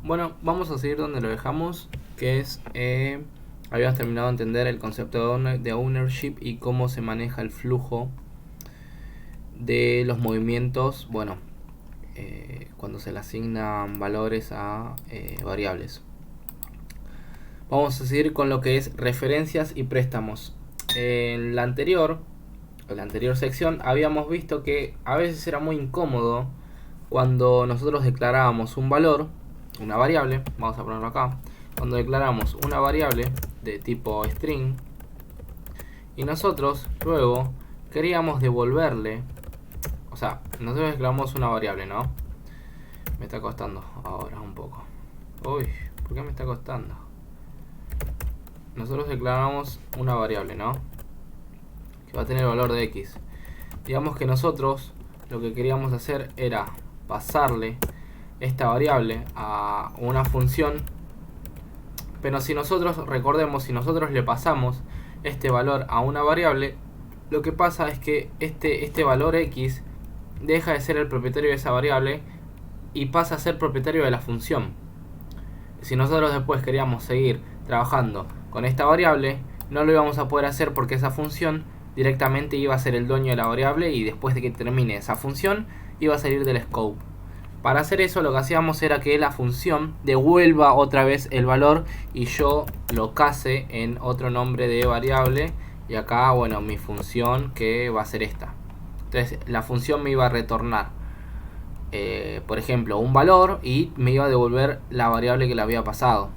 Bueno, vamos a seguir donde lo dejamos, que es, habíamos terminado de entender el concepto de ownership y cómo se maneja el flujo de los movimientos, bueno, cuando se le asignan valores a variables. Vamos a seguir con lo que es referencias y préstamos. En la anterior sección habíamos visto que a veces era muy incómodo cuando nosotros declarábamos un valor, una variable, vamos a ponerlo acá, cuando declaramos una variable de tipo string y nosotros luego queríamos devolverle, o sea, nosotros declaramos una variable, ¿no? Me está costando ahora un poco. Uy, ¿por qué me está costando? Nosotros declaramos una variable, ¿no? Que va a tener el valor de x. Digamos que nosotros lo que queríamos hacer era pasarle esta variable a una función, pero si nosotros, recordemos, si nosotros le pasamos este valor a una variable, lo que pasa es que este valor x deja de ser el propietario de esa variable y pasa a ser propietario de la función. Si nosotros después queríamos seguir trabajando con esta variable, no lo íbamos a poder hacer porque esa función directamente iba a ser el dueño de la variable y después de que termine esa función iba a salir del scope. Para hacer eso lo que hacíamos era que la función devuelva otra vez el valor y yo lo case en otro nombre de variable, y acá, bueno, mi función que va a ser esta. Entonces la función me iba a retornar, por ejemplo, un valor y me iba a devolver la variable que le había pasado.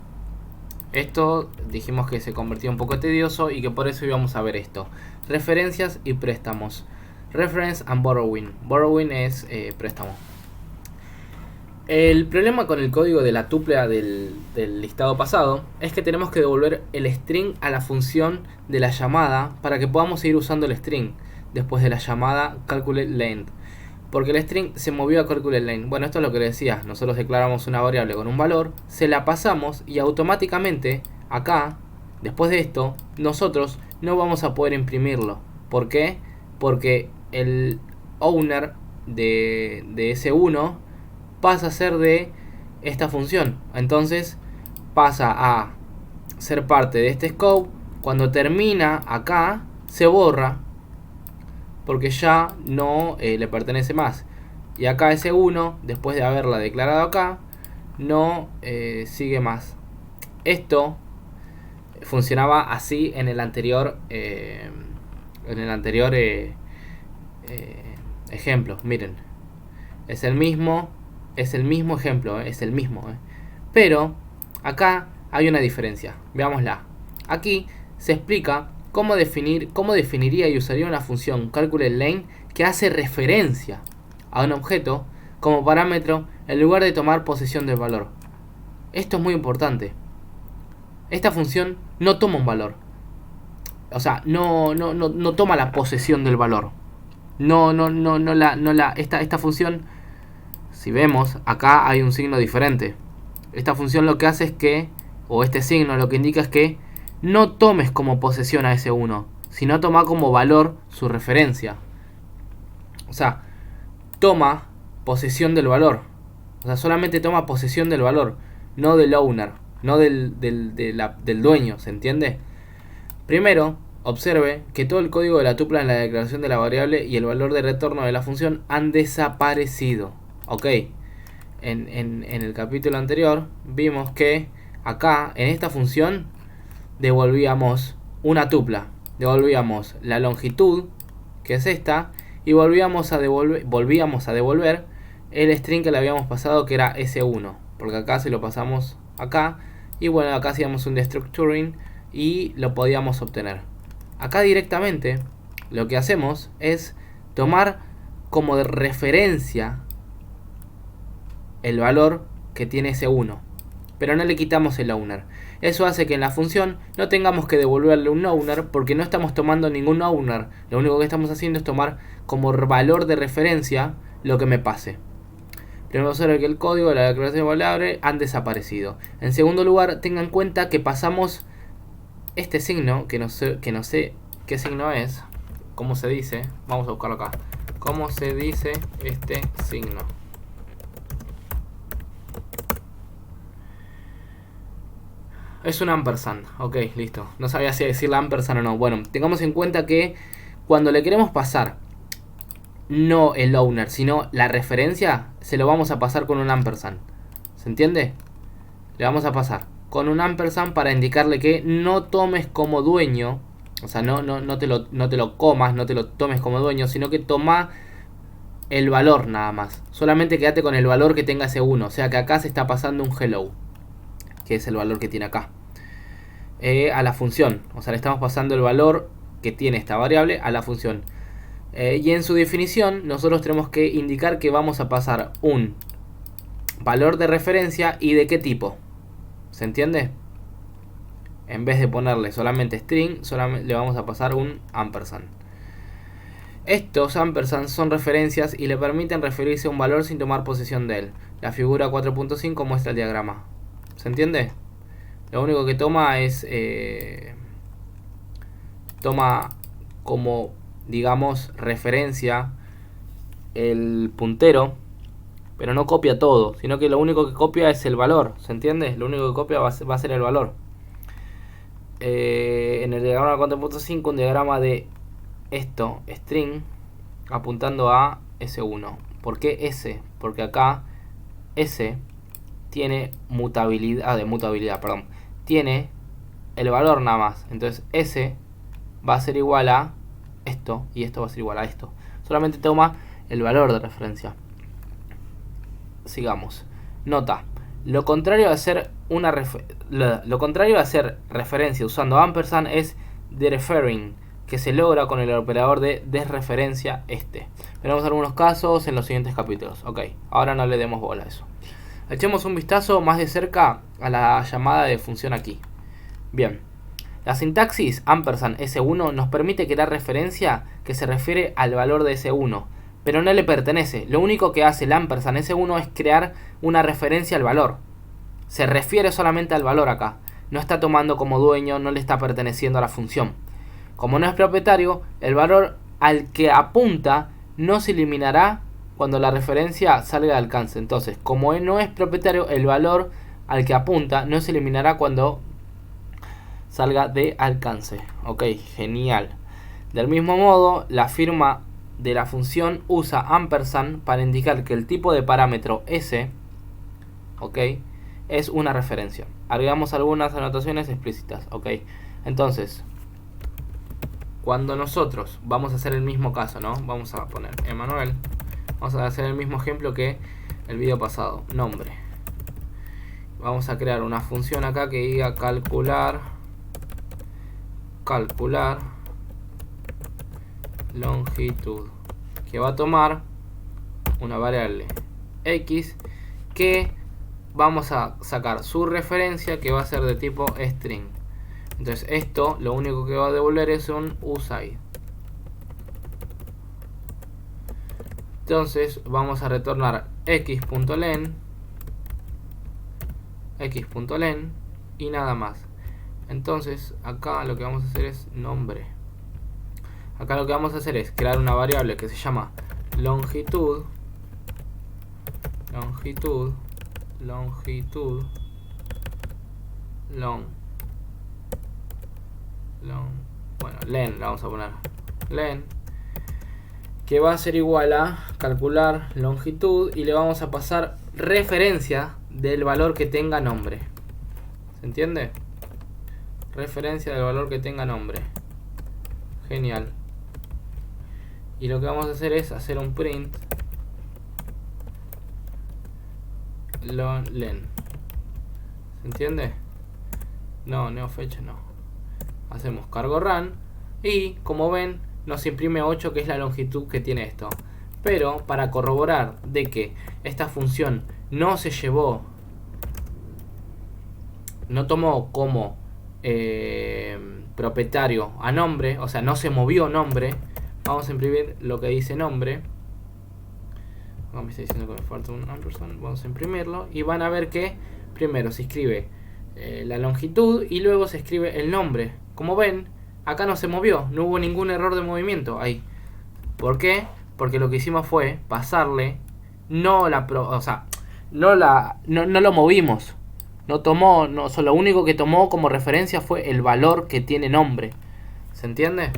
Esto dijimos que se convertía un poco tedioso y que por eso íbamos a ver esto. Referencias y préstamos. Reference and borrowing. Borrowing es préstamo. El problema con el código de la tuple del listado pasado es que tenemos que devolver el string a la función de la llamada para que podamos seguir usando el string después de la llamada calculateLength, porque el string se movió a calculateLength. Bueno, esto es lo que le decía, nosotros declaramos una variable con un valor, se la pasamos y automáticamente acá, después de esto, nosotros no vamos a poder imprimirlo. ¿Por qué? Porque el owner de S1 pasa a ser de esta función, entonces pasa a ser parte de este scope. Cuando termina acá se borra porque ya no le pertenece más, y acá S1, después de haberla declarado acá, no sigue más. Esto funcionaba así en el anterior ejemplo. Miren, es el mismo ejemplo, es el mismo, pero acá hay una diferencia. Veámosla. Aquí se explica cómo definiría y usaría una función calculateLength que hace referencia a un objeto como parámetro en lugar de tomar posesión del valor. Esto es muy importante. Esta función no toma un valor, o sea, no toma la posesión del valor. Esta función, si vemos, acá hay un signo diferente. Esta función lo que hace es que, o este signo lo que indica es que no tomes como posesión a S1, sino toma como valor su referencia. O sea, toma posesión del valor. O sea, solamente toma posesión del valor, no del owner, no del dueño, ¿se entiende? Primero, observe que todo el código de la tupla en la declaración de la variable y el valor de retorno de la función han desaparecido. Ok, en el capítulo anterior vimos que acá, en esta función, devolvíamos una tupla, devolvíamos la longitud, que es esta, y volvíamos a devolver el string que le habíamos pasado, que era S1, porque acá se lo pasamos acá, y bueno, acá hacíamos un destructuring y lo podíamos obtener. Acá directamente lo que hacemos es tomar como de referencia el valor que tiene S1, pero no le quitamos el owner. Eso hace que en la función no tengamos que devolverle un owner, porque no estamos tomando ningún owner. Lo único que estamos haciendo es tomar como valor de referencia lo que me pase. Primero, observe que el código de la declaración de variable han desaparecido. En segundo lugar, tengan en cuenta que pasamos este signo, que no sé qué signo es, cómo se dice. Vamos a buscarlo acá. ¿Cómo se dice este signo? Es un ampersand. Ok, listo. No sabía si decir la ampersand o no. Bueno, tengamos en cuenta que cuando le queremos pasar no el owner, sino la referencia, se lo vamos a pasar con un ampersand. ¿Se entiende? Le vamos a pasar con un ampersand para indicarle que no tomes como dueño, o sea, no te lo comas, no te lo tomes como dueño, sino que toma el valor nada más. Solamente quédate con el valor que tenga ese 1. O sea que acá se está pasando un hello, que es el valor que tiene acá, a la función. O sea, le estamos pasando el valor que tiene esta variable a la función. Y en su definición nosotros tenemos que indicar que vamos a pasar un valor de referencia y de qué tipo. ¿Se entiende? En vez de ponerle solamente string, solamente le vamos a pasar un ampersand. Estos ampersands son referencias y le permiten referirse a un valor sin tomar posesión de él. La figura 4.5 muestra el diagrama. ¿Se entiende? Lo único que toma es... toma como, digamos, referencia el puntero, pero no copia todo, sino que lo único que copia es el valor. ¿Se entiende? Lo único que copia va a ser el valor. En el diagrama 4.5, un diagrama de esto, string, apuntando a S1. ¿Por qué S? Porque acá S tiene mutabilidad, tiene el valor nada más. Entonces S va a ser igual a esto y esto va a ser igual a esto. Solamente toma el valor de referencia. Sigamos. Nota. Lo contrario a hacer referencia usando ampersand es dereferring, que se logra con el operador de desreferencia este. Veremos algunos casos en los siguientes capítulos. Ok, ahora no le demos bola a eso. Echemos un vistazo más de cerca a la llamada de función aquí. Bien, la sintaxis ampersand S1 nos permite crear referencia que se refiere al valor de S1, pero no le pertenece. Lo único que hace el ampersand S1 es crear una referencia al valor. Se refiere solamente al valor acá. No está tomando como dueño, no le está perteneciendo a la función. Como no es propietario, el valor al que apunta no se eliminará cuando la referencia salga de alcance. Entonces, como no es propietario, el valor al que apunta no se eliminará cuando salga de alcance. Ok, genial. Del mismo modo, la firma de la función usa ampersand para indicar que el tipo de parámetro S, ok, es una referencia. Agregamos algunas anotaciones explícitas. Ok, entonces, cuando nosotros vamos a hacer el mismo caso, ¿no? Vamos a poner Emanuel. Vamos a hacer el mismo ejemplo que el video pasado. Nombre. Vamos a crear una función acá que diga calcular longitud, que va a tomar una variable X que vamos a sacar su referencia, que va a ser de tipo string. Entonces esto lo único que va a devolver es un useId. Entonces vamos a retornar x.len y nada más. Entonces acá lo que vamos a hacer es nombre. Acá lo que vamos a hacer es crear una variable que se llama longitud. Bueno, len, la vamos a poner len, que va a ser igual a calcular longitud y le vamos a pasar referencia del valor que tenga nombre. ¿Se entiende? Referencia del valor que tenga nombre. Genial. Y lo que vamos a hacer es hacer un print len. ¿Se entiende? No, neofetch no. Hacemos cargo run y como ven nos imprime 8, que es la longitud que tiene esto. Pero para corroborar de que esta función no se llevó, no tomó como propietario a nombre, o sea, no se movió nombre, vamos a imprimir lo que dice nombre. Me está diciendo que me falta un ampersand. Vamos a imprimirlo y van a ver que primero se escribe la longitud y luego se escribe el nombre. Como ven, acá no se movió, no hubo ningún error de movimiento ahí. ¿Por qué? Porque lo que hicimos fue pasarle no lo movimos. No tomó, no, lo único que tomó como referencia fue el valor que tiene nombre. ¿Se entiende?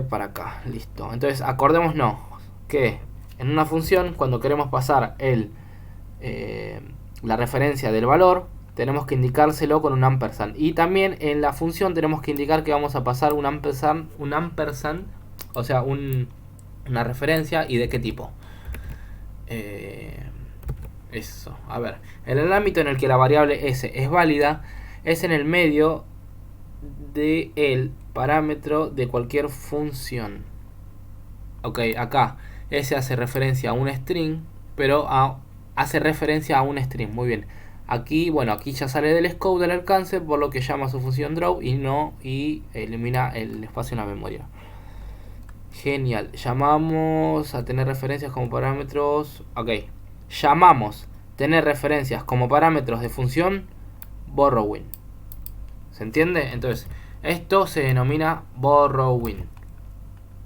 Para acá, listo. Entonces acordémonos que en una función, cuando queremos pasar la referencia del valor, tenemos que indicárselo con un ampersand. Y también en la función tenemos que indicar que vamos a pasar un ampersand, o sea, una referencia, y de qué tipo. Eso, a ver, en el ámbito en el que la variable s es válida, es en el medio del parámetro de cualquier función. Ok, acá s hace referencia a un string, pero hace referencia a un string. Muy bien. Aquí, bueno, aquí ya sale del scope del alcance, por lo que llama su función draw y elimina el espacio en la memoria. Genial. Llamamos a tener referencias como parámetros. Ok. Llamamos tener referencias como parámetros de función borrowing. ¿Se entiende? Entonces, esto se denomina borrowing.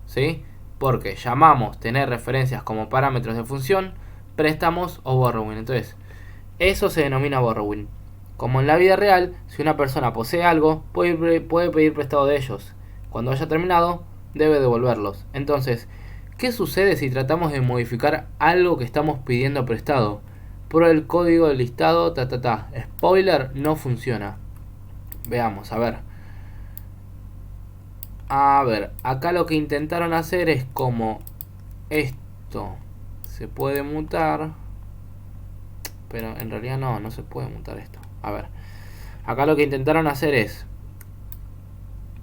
¿Sí? Porque llamamos tener referencias como parámetros de función, préstamos o borrowing. Entonces, eso se denomina borrowing. Como en la vida real, si una persona posee algo, puede pedir prestado de ellos. Cuando haya terminado, debe devolverlos. Entonces, ¿qué sucede si tratamos de modificar algo que estamos pidiendo prestado? Por el código del listado, Spoiler, no funciona. Veamos, a ver. A ver, acá lo que intentaron hacer es como esto se puede mutar, pero en realidad no se puede mutar esto. A ver, acá lo que intentaron hacer es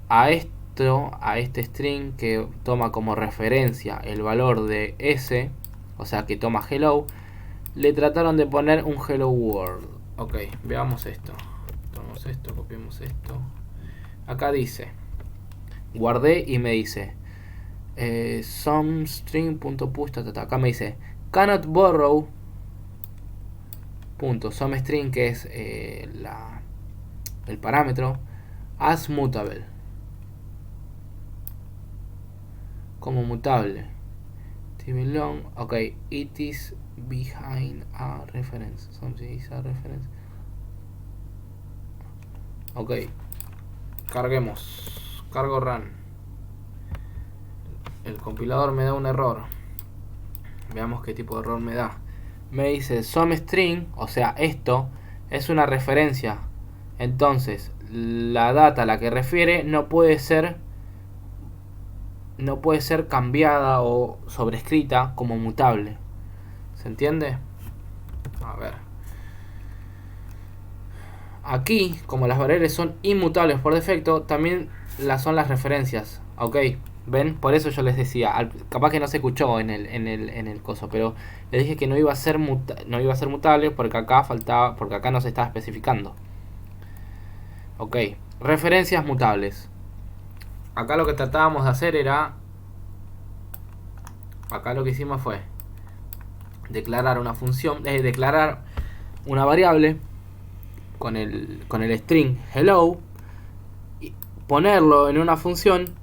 a este string que toma como referencia el valor de s, o sea que toma hello, le trataron de poner un hello world. Ok, veamos esto. Tomamos esto, copiamos esto. Acá dice, guardé y me dice somestring.push, acá me dice cannot borrow .somestring, que es el parámetro, as mutable, como mutable. Belong, ok, it is behind a reference, something is a reference. Ok, carguemos, cargo run. El compilador me da un error. Veamos qué tipo de error me da. Me dice somestring, o sea, esto es una referencia. Entonces, la data a la que refiere no puede ser cambiada o sobrescrita como mutable. ¿Se entiende? A ver. Aquí, como las variables son inmutables por defecto, también son las referencias. Ok, ¿ven? Por eso yo les decía, capaz que no se escuchó en el coso, pero les dije que no iba a ser mutable porque acá no se estaba especificando. Ok, referencias mutables. Acá lo que tratábamos de hacer era, acá lo que hicimos fue declarar una función, declarar una variable con el string hello, y ponerlo en una función,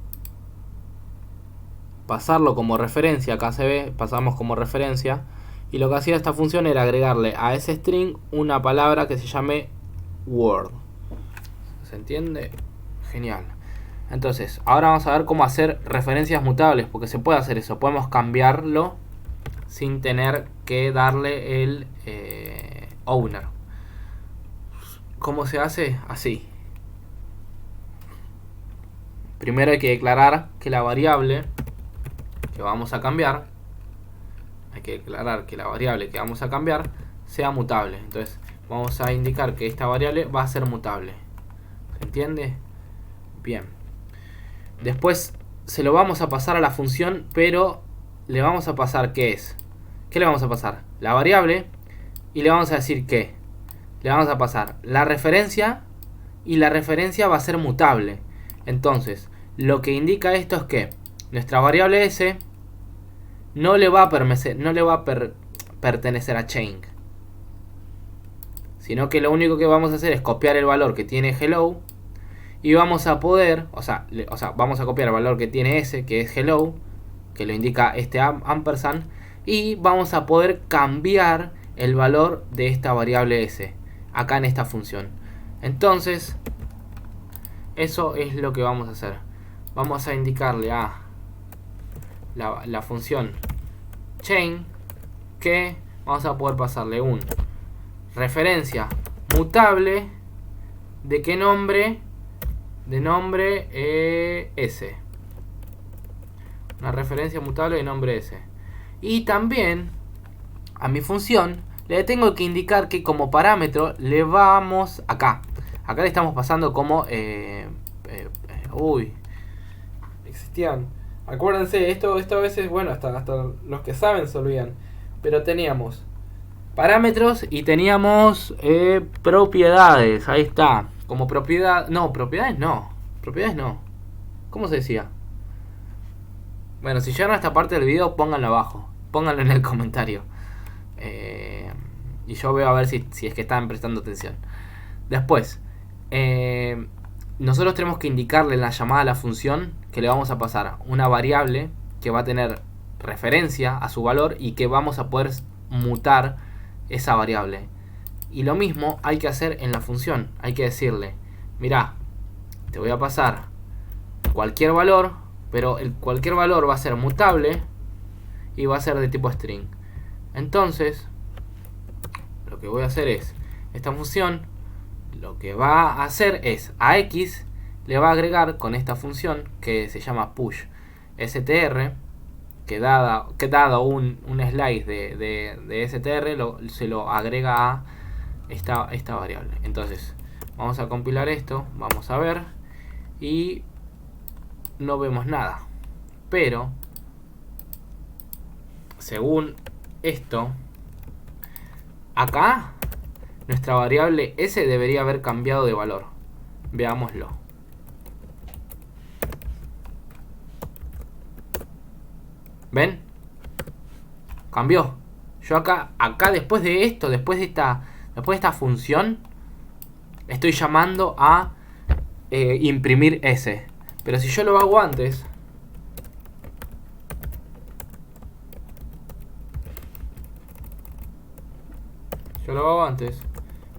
pasarlo como referencia. Acá se ve, pasamos como referencia, y lo que hacía esta función era agregarle a ese string una palabra que se llame word. ¿Se entiende? Genial. Entonces, ahora vamos a ver cómo hacer referencias mutables, porque se puede hacer eso. Podemos cambiarlo sin tener que darle el owner. ¿Cómo se hace? Así. Primero hay que declarar que la variable que vamos a cambiar, sea mutable. Entonces, vamos a indicar que esta variable va a ser mutable. ¿Se entiende? Bien. Después se lo vamos a pasar a la función, pero le vamos a pasar ¿qué le vamos a pasar? La variable, y le vamos a decir que le vamos a pasar la referencia, y la referencia va a ser mutable. Entonces, lo que indica esto es que nuestra variable s no le va a pertenecer a chain, sino que lo único que vamos a hacer es copiar el valor que tiene hello, y vamos a poder, vamos a copiar el valor que tiene s, que es hello, que lo indica este ampersand, y vamos a poder cambiar el valor de esta variable s acá en esta función. Entonces eso es lo que vamos a hacer. Vamos a indicarle a la función chain que vamos a poder pasarle un referencia mutable de qué nombre, de nombre s, una referencia mutable de nombre s. Y también a mi función le tengo que indicar que como parámetro le vamos acá le estamos pasando como existían, acuérdense, esto a veces, bueno, hasta los que saben se olvidan, pero teníamos parámetros y teníamos propiedades. Ahí está, como propiedad, no, propiedades no, ¿cómo se decía? Bueno, si llegaron a esta parte del video, pónganlo abajo, pónganlo en el comentario, y yo veo a ver si es que están prestando atención. Después nosotros tenemos que indicarle en la llamada a la función que le vamos a pasar una variable que va a tener referencia a su valor y que vamos a poder mutar esa variable. Y lo mismo hay que hacer en la función. Hay que decirle, mira, te voy a pasar cualquier valor, pero cualquier valor va a ser mutable y va a ser de tipo string. Entonces lo que voy a hacer es, esta función lo que va a hacer es a x le va a agregar con esta función que se llama push str, que dado un slice de str se lo agrega a esta variable. Entonces vamos a compilar esto, vamos a ver, y no vemos nada, pero según esto acá nuestra variable s debería haber cambiado de valor. Veámoslo. ¿Ven? Cambió. Yo acá después de esto, después de esta función, estoy llamando a imprimir s. Pero si yo lo hago antes,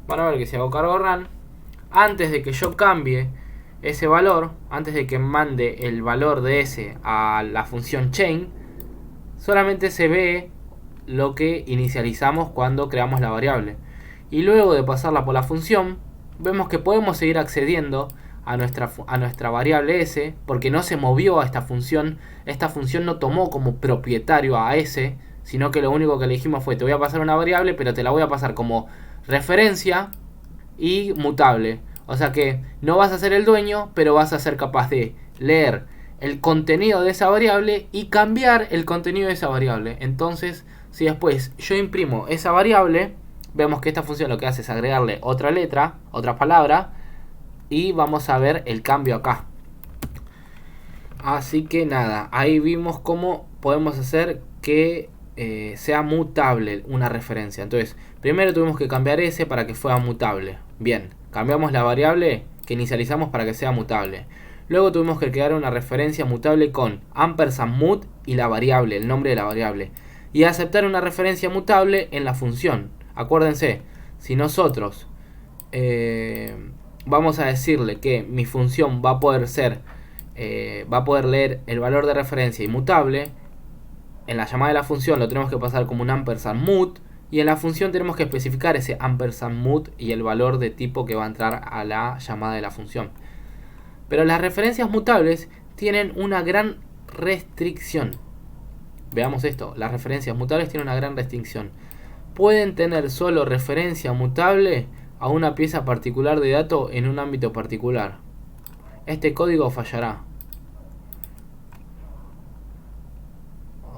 van a ver que si hago cargo run, antes de que yo cambie ese valor, antes de que mande el valor de s a la función chain, solamente se ve lo que inicializamos cuando creamos la variable. Y luego de pasarla por la función, vemos que podemos seguir accediendo a nuestra variable s, porque no se movió a esta función. Esta función no tomó como propietario a s, sino que lo único que le dijimos fue, te voy a pasar una variable, pero te la voy a pasar como referencia y mutable. O sea que no vas a ser el dueño, pero vas a ser capaz de leer el contenido de esa variable y cambiar el contenido de esa variable. Entonces, si después yo imprimo esa variable, vemos que esta función lo que hace es agregarle otra letra, otra palabra, y vamos a ver el cambio acá. Así que nada, ahí vimos cómo podemos hacer que sea mutable una referencia. Entonces, primero tuvimos que cambiar ese para que fuera mutable. Bien, cambiamos la variable que inicializamos para que sea mutable. Luego tuvimos que crear una referencia mutable con &mut y la variable, el nombre de la variable. Y aceptar una referencia mutable en la función. Acuérdense, si nosotros vamos a decirle que mi función va a poder leer el valor de referencia inmutable, en la llamada de la función lo tenemos que pasar como un &mut, y en la función tenemos que especificar ese &mut y el valor de tipo que va a entrar a la llamada de la función. Pero las referencias mutables tienen una gran restricción. Veamos esto, las referencias mutables tienen una gran restricción. Pueden tener solo referencia mutable a una pieza particular de datos en un ámbito particular. Este código fallará.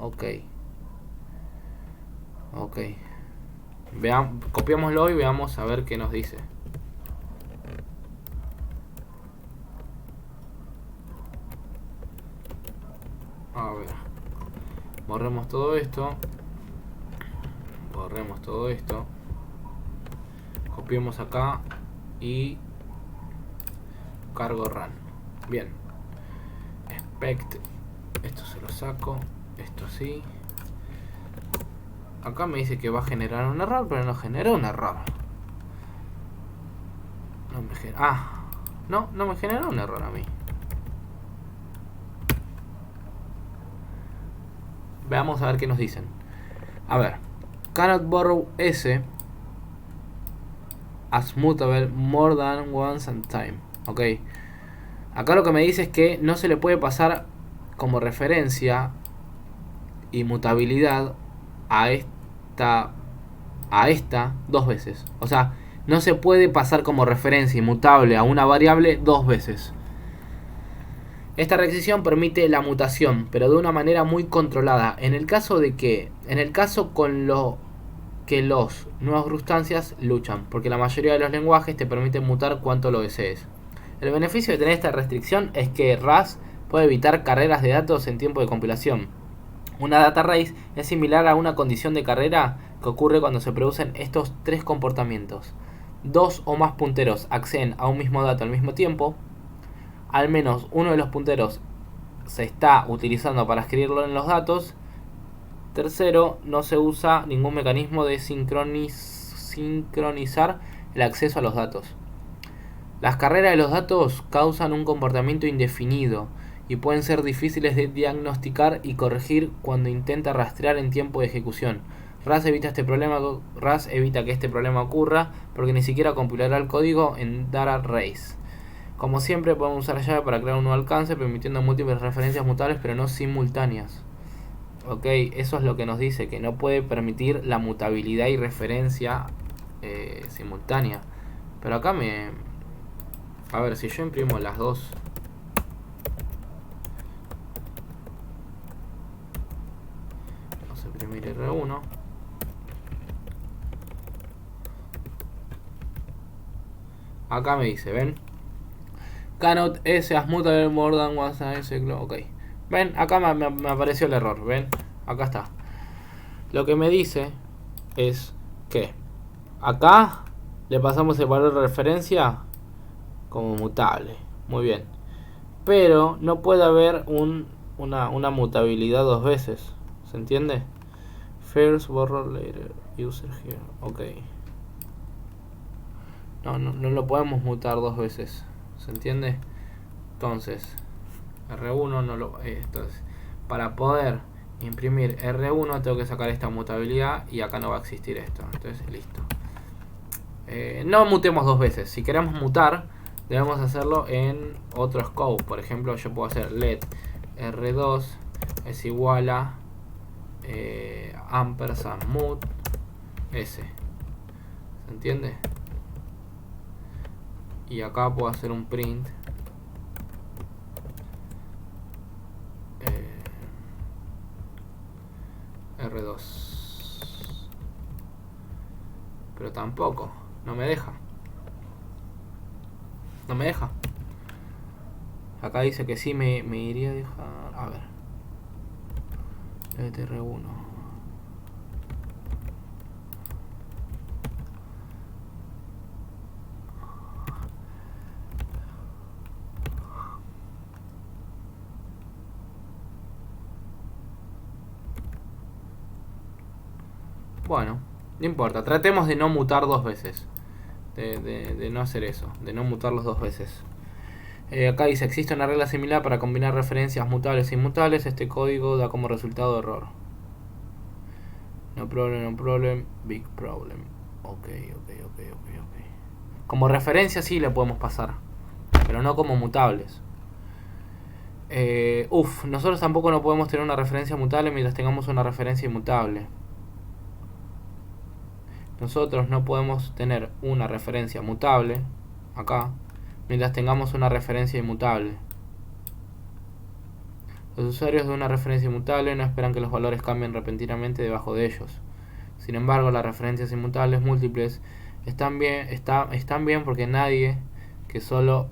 Ok. Copiámoslo y veamos a ver qué nos dice. A ver. Borremos todo esto. Copiemos acá y cargo run. Bien. Expect. Esto se lo saco. Esto sí. Acá me dice que va a generar un error, pero no generó un error. No me generó un error a mí. Veamos a ver qué nos dicen. A ver, cannot borrow S as mutable more than once at time. Ok. Acá lo que me dice es que no se le puede pasar como referencia inmutabilidad a esta dos veces. O sea, no se puede pasar como referencia inmutable a una variable dos veces. Esta restricción permite la mutación, pero de una manera muy controlada. En el caso con lo que los nuevas circunstancias luchan, porque la mayoría de los lenguajes te permiten mutar cuanto lo desees. El beneficio de tener esta restricción es que RAS puede evitar carreras de datos en tiempo de compilación. Una data race es similar a una condición de carrera que ocurre cuando se producen estos tres comportamientos. Dos o más punteros acceden a un mismo dato al mismo tiempo. Al menos uno de los punteros se está utilizando para escribirlo en los datos. Tercero, no se usa ningún mecanismo de sincronizar el acceso a los datos. Las carreras de los datos causan un comportamiento indefinido y pueden ser difíciles de diagnosticar y corregir cuando intenta rastrear en tiempo de ejecución. RAS evita que este problema ocurra porque ni siquiera compilará el código en data race. Como siempre, podemos usar la llave para crear un nuevo alcance, permitiendo múltiples referencias mutables pero no simultáneas. Ok, eso es lo que nos dice, que no puede permitir la mutabilidad y referencia simultánea. Pero acá a ver, si yo imprimo las dos. Vamos a imprimir R1. Acá me dice, ¿ven? Cannot S as mutable more than once a S. Ok. ¿Ven? Acá me apareció el error. ¿Ven? Acá está. Lo que me dice es que acá le pasamos el valor de referencia como mutable. Muy bien. Pero no puede haber una mutabilidad dos veces. ¿Se entiende? First borrow later user here. Ok. No lo podemos mutar dos veces. ¿Se entiende? Entonces R1 no lo... Entonces, para poder imprimir R1 tengo que sacar esta mutabilidad y acá no va a existir esto. Entonces listo. No mutemos dos veces. Si queremos mutar, debemos hacerlo en otro scope. Por ejemplo, yo puedo hacer let R2 es igual a ampersand mut S. ¿Se entiende? Y acá puedo hacer un print R2. Pero tampoco, no me deja. No me deja. Acá dice que sí me iría a dejar. A ver. R1. Bueno, no importa. Tratemos de no mutar dos veces. De no hacer eso. De no mutarlos dos veces. Acá dice, existe una regla similar para combinar referencias mutables e inmutables. Este código da como resultado error. No problem, big problem. Ok. Como referencia sí le podemos pasar, pero no como mutables. Nosotros tampoco no podemos tener una referencia mutable mientras tengamos una referencia inmutable. Nosotros no podemos tener una referencia mutable acá mientras tengamos una referencia inmutable. Los usuarios de una referencia inmutable no esperan que los valores cambien repentinamente debajo de ellos. Sin embargo, las referencias inmutables múltiples están bien porque nadie que solo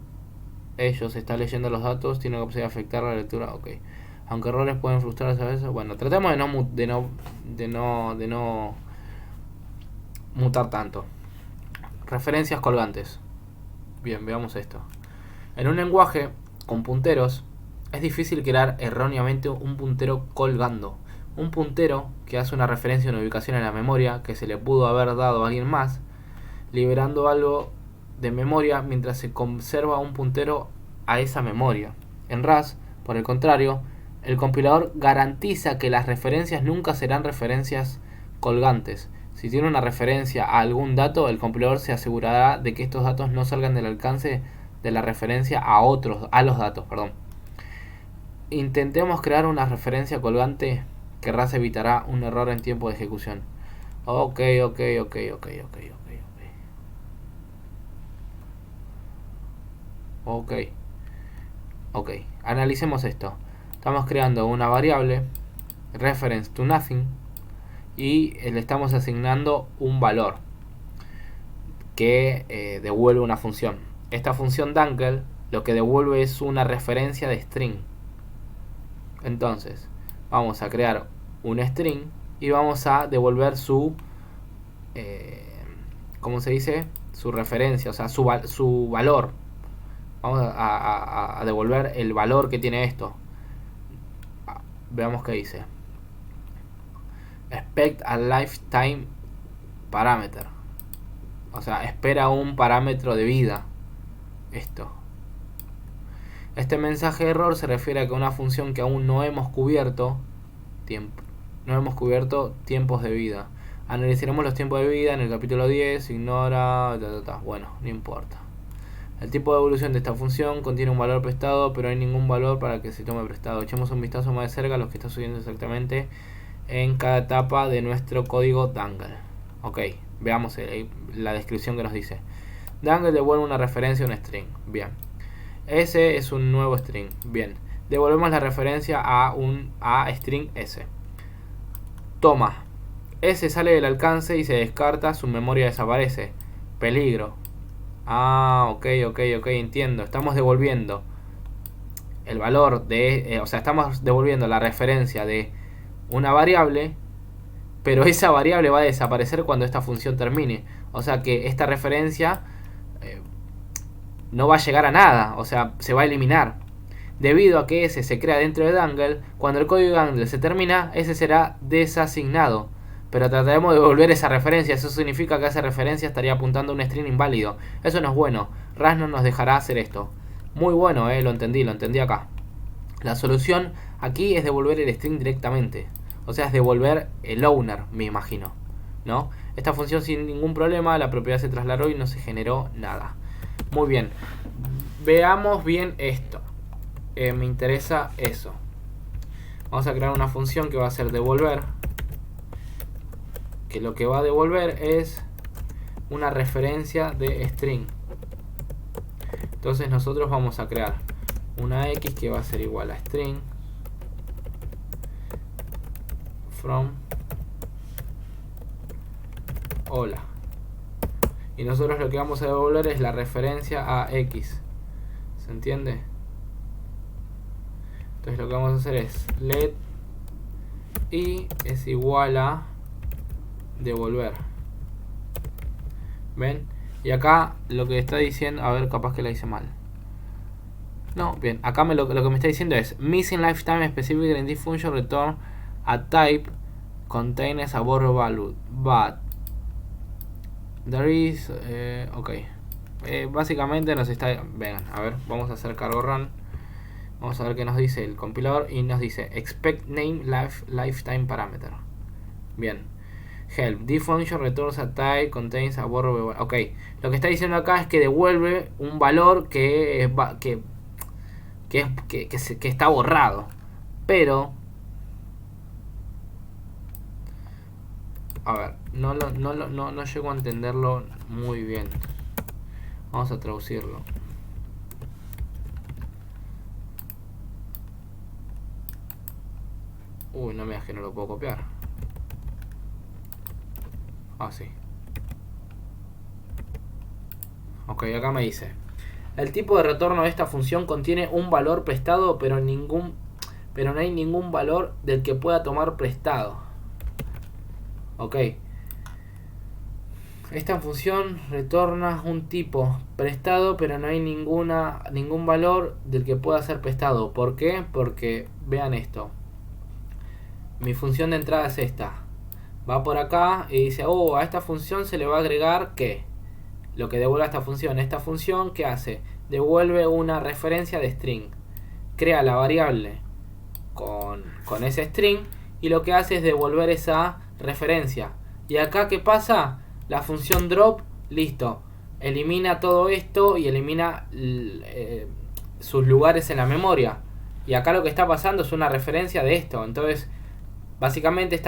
ellos está leyendo los datos tiene la capacidad de afectar la lectura. Ok. Aunque errores pueden frustrarse a veces. Bueno, tratemos de no mutar tanto. Referencias colgantes. Bien, veamos esto. En un lenguaje con punteros es difícil crear erróneamente un puntero colgando. Un puntero que hace una referencia a una ubicación en la memoria que se le pudo haber dado a alguien más, liberando algo de memoria mientras se conserva un puntero a esa memoria. En RAS, por el contrario, el compilador garantiza que las referencias nunca serán referencias colgantes. Si tiene una referencia a algún dato, el compilador se asegurará de que estos datos no salgan del alcance de la referencia a los datos. Intentemos crear una referencia colgante que RAS evitará un error en tiempo de ejecución. Ok. Analicemos esto. Estamos creando una variable reference to nothing y le estamos asignando un valor que devuelve una función. Esta función dangle lo que devuelve es una referencia de string. Entonces vamos a crear un string y vamos a devolver su ¿cómo se dice? Su referencia, o sea, su valor. Vamos a devolver el valor que tiene esto. Veamos qué dice. Expect a lifetime parameter. O sea, espera un parámetro de vida. Esto. Este mensaje de error se refiere a que una función que aún no hemos cubierto tiempos de vida. Analizaremos los tiempos de vida en el capítulo 10. Ignora. Bueno, no importa. El tipo de evolución de esta función contiene un valor prestado, pero no hay ningún valor para que se tome prestado. Echemos un vistazo más de cerca a lo que está sucediendo exactamente en cada etapa de nuestro código dangle. Ok, veamos la descripción que nos dice. Dangle devuelve una referencia a un string. Bien. S es un nuevo string. Bien. Devolvemos la referencia a string S. Toma. S sale del alcance y se descarta, su memoria desaparece. Peligro. Ok, entiendo. Estamos devolviendo el valor de... estamos devolviendo la referencia de una variable, pero esa variable va a desaparecer cuando esta función termine. O sea que esta referencia no va a llegar a nada, o sea, se va a eliminar. Debido a que S se crea dentro de dangle, cuando el código de dangle se termina, S será desasignado. Pero trataremos de devolver esa referencia. Eso significa que esa referencia estaría apuntando a un string inválido. Eso no es bueno. RAS no nos dejará hacer esto. Muy bueno, lo entendí acá. La solución aquí es devolver el string directamente. O sea, es devolver el owner, me imagino, ¿no? Esta función sin ningún problema, la propiedad se trasladó y no se generó nada. Muy bien. Veamos bien esto. Me interesa eso. Vamos a crear una función que va a ser devolver. Que lo que va a devolver es una referencia de string. Entonces nosotros vamos a crear una x que va a ser igual a string from hola. Y nosotros lo que vamos a devolver es la referencia a x. ¿Se entiende? Entonces lo que vamos a hacer es let y es igual a devolver. ¿Ven? Y acá lo que está diciendo, a ver, capaz que la hice mal. No, bien, acá lo que me está diciendo es missing lifetime specific in this function return a type contains a borrow value but there is ok. Básicamente nos está, vengan, a ver, vamos a hacer cargo run. Vamos a ver qué nos dice el compilador y nos dice expect name lifetime parameter. Bien. Help, this function returns a type contains a borrow. Ok, lo que está diciendo acá es que devuelve un valor que está borrado. Pero a ver, no llego a entenderlo muy bien. Vamos a traducirlo. Uy, no me digas que no lo puedo copiar. Ah, sí. Ok, acá me dice el tipo de retorno de esta función contiene un valor prestado, pero no hay ningún valor del que pueda tomar prestado. Ok. Esta función retorna un tipo prestado, pero no hay ningún valor del que pueda ser prestado. ¿Por qué? Porque vean esto. mi función de entrada es esta. Va por acá y dice, a esta función se le va a agregar ¿qué? Lo que devuelve a esta función. Esta función, ¿qué hace? Devuelve una referencia de string. Crea la variable con ese string y lo que hace es devolver esa referencia. Y acá, ¿qué pasa? La función drop, listo. Elimina todo esto y elimina sus lugares en la memoria. Y acá lo que está pasando es una referencia de esto. Entonces, básicamente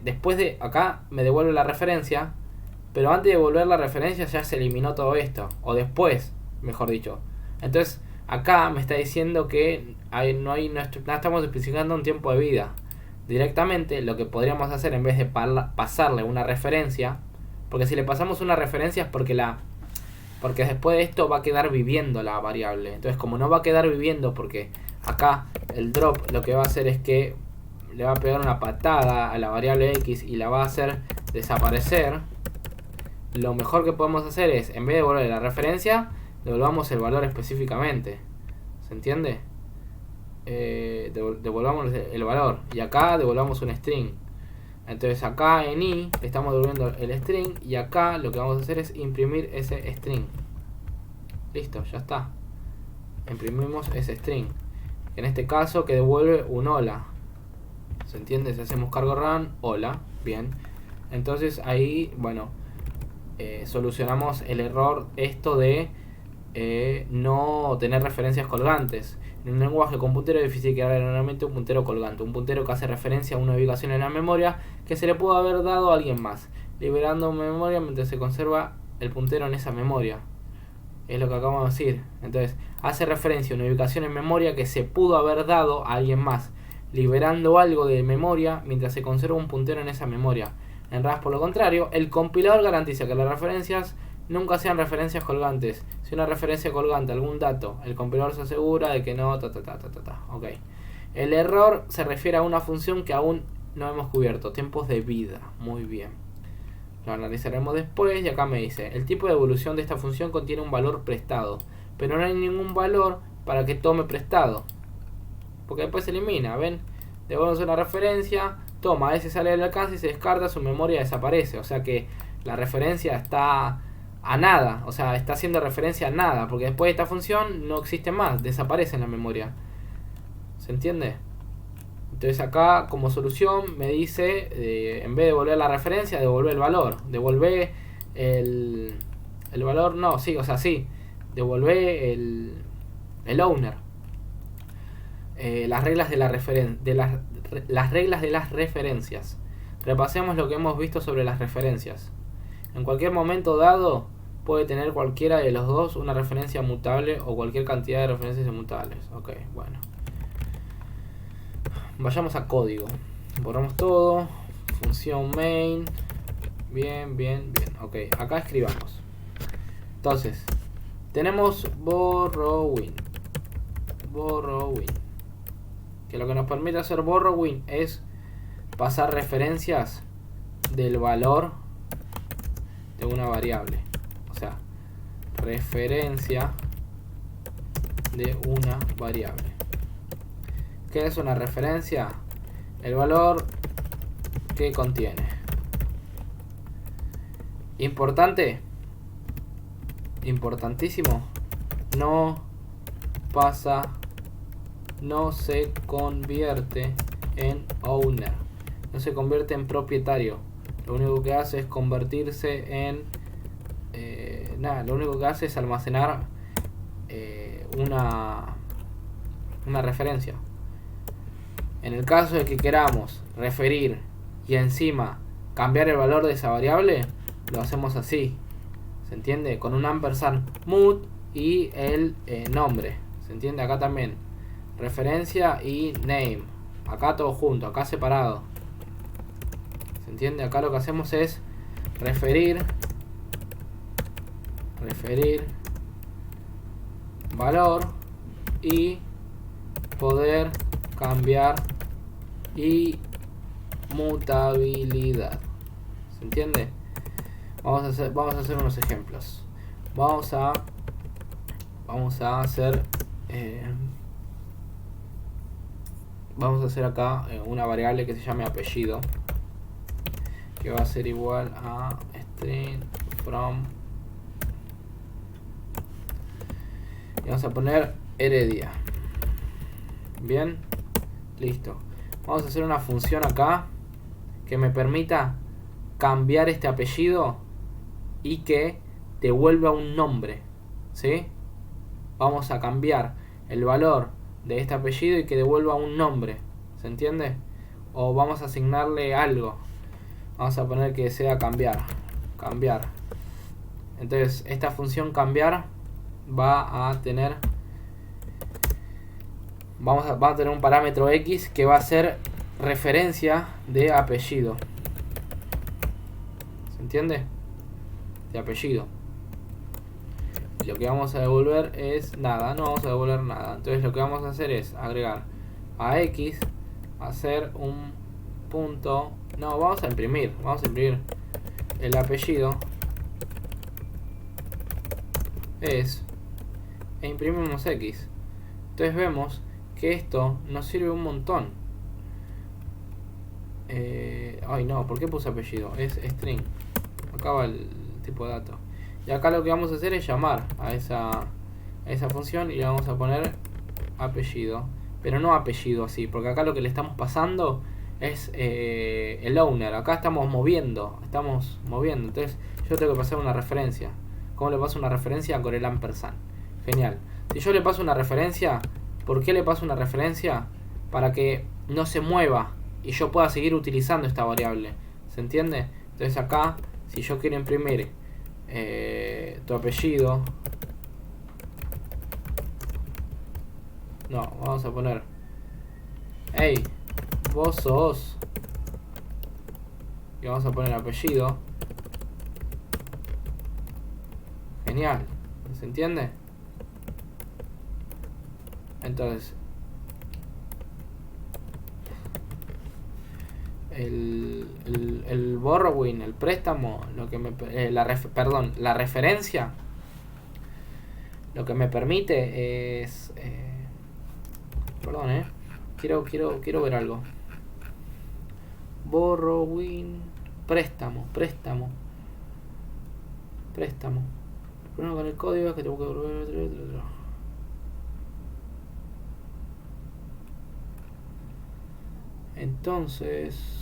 después de acá me devuelve la referencia, pero antes de devolver la referencia ya se eliminó todo esto, o después, mejor dicho. Entonces acá me está diciendo que no estamos especificando un tiempo de vida. Directamente lo que podríamos hacer, en vez de pasarle una referencia, porque si le pasamos una referencia es porque después de esto va a quedar viviendo la variable. Entonces, como no va a quedar viviendo, porque acá el drop lo que va a hacer es que le va a pegar una patada a la variable x y la va a hacer desaparecer, lo mejor que podemos hacer es, en vez de devolver la referencia, devolvamos el valor específicamente. ¿Se entiende? Devolvamos el valor. Y acá devolvamos un string. Entonces acá en i estamos devolviendo el string. Y acá lo que vamos a hacer es imprimir ese string. Listo, ya está. Imprimimos ese string. En este caso que devuelve un hola. ¿Se entiende? Si hacemos cargo run, hola. Bien. Entonces ahí, bueno, solucionamos el error esto de no tener referencias colgantes. En un lenguaje con puntero es difícil crear normalmente un puntero colgante, un puntero que hace referencia a una ubicación en la memoria que se le pudo haber dado a alguien más, liberando memoria mientras se conserva el puntero en esa memoria. Es lo que acabamos de decir. Entonces, hace referencia a una ubicación en memoria que se pudo haber dado a alguien más, liberando algo de memoria mientras se conserva un puntero en esa memoria. En RAS, por lo contrario, el compilador garantiza que las referencias nunca sean referencias colgantes. Si una referencia colgante a algún dato, el compilador se asegura de que no, Okay. El error se refiere a una función que aún no hemos cubierto, tiempos de vida. Muy bien. Lo analizaremos después y acá me dice, el tipo de evolución de esta función contiene un valor prestado, pero no hay ningún valor para que tome prestado. Porque después se elimina, ¿ven? Devolvemos una referencia, toma, ese sale del alcance y se descarta, su memoria desaparece. O sea que la referencia está a nada, o sea, está haciendo referencia a nada, porque después de esta función no existe más, desaparece en la memoria. ¿Se entiende? Entonces acá como solución me dice, en vez de devolver la referencia, devolver el valor. Devolver el valor, no, sí, o sea, sí. Devolver el owner. Las reglas de las reglas de las referencias. Repasemos lo que hemos visto sobre las referencias. En cualquier momento dado puede tener cualquiera de los dos una referencia mutable o cualquier cantidad de referencias inmutables. Ok, bueno. Vayamos a código. Borramos todo. Función main. Bien. Ok, acá escribamos. Entonces, tenemos borrowing. Que lo que nos permite hacer borrowing es pasar referencias del valor de una variable. O sea, referencia de una variable. ¿Qué es una referencia? El valor que contiene. Importante, importantísimo, no se convierte en owner, no se convierte en propietario. Lo único que hace es convertirse en lo único que hace es almacenar una referencia. En el caso de que queramos referir y encima cambiar el valor de esa variable, lo hacemos así. ¿Se entiende? Con un ampersand mut y el nombre. ¿Se entiende? Acá también. Referencia y name. Acá todo junto, acá separado. ¿Se entiende? Acá lo que hacemos es referir valor y poder cambiar y mutabilidad. ¿Se entiende? Vamos a hacer unos ejemplos. Vamos a hacer vamos a hacer acá una variable que se llame apellido, que va a ser igual a string from, y vamos a poner Heredia. Bien, listo. Vamos a hacer una función acá que me permita cambiar este apellido y que devuelva un nombre, ¿sí? Vamos a cambiar el valor de este apellido y que devuelva un nombre, ¿se entiende? O vamos a asignarle algo. Vamos a poner que sea cambiar. Entonces esta función cambiar va a tener, va a tener un parámetro X que va a ser referencia de apellido. ¿Se entiende? De apellido. Y lo que vamos a devolver es nada, no vamos a devolver nada. Entonces lo que vamos a hacer es agregar a X, hacer un punto, no, vamos a imprimir el apellido es, e imprimimos X. Entonces vemos que esto nos sirve un montón. Ay no, ¿por qué puse apellido? Es string. Acá va el tipo de dato. Y acá lo que vamos a hacer es llamar a esa función y le vamos a poner apellido. Pero no apellido así, porque acá lo que le estamos pasando es el owner. Acá estamos moviendo. Entonces yo tengo que pasar una referencia. ¿Cómo le paso una referencia? Con el ampersand. Genial. Si yo le paso una referencia, ¿por qué le paso una referencia? Para que no se mueva y yo pueda seguir utilizando esta variable. ¿Se entiende? Entonces acá, si yo quiero imprimir tu apellido, no, vamos a poner, hey, vos sos, y vamos a poner apellido. Genial, ¿se entiende? Entonces el borrowing, el préstamo, lo que me, la referencia, lo que me permite es perdón, quiero ver algo. Borrowing, préstamo. Primero con el código que tengo que volver otro. Entonces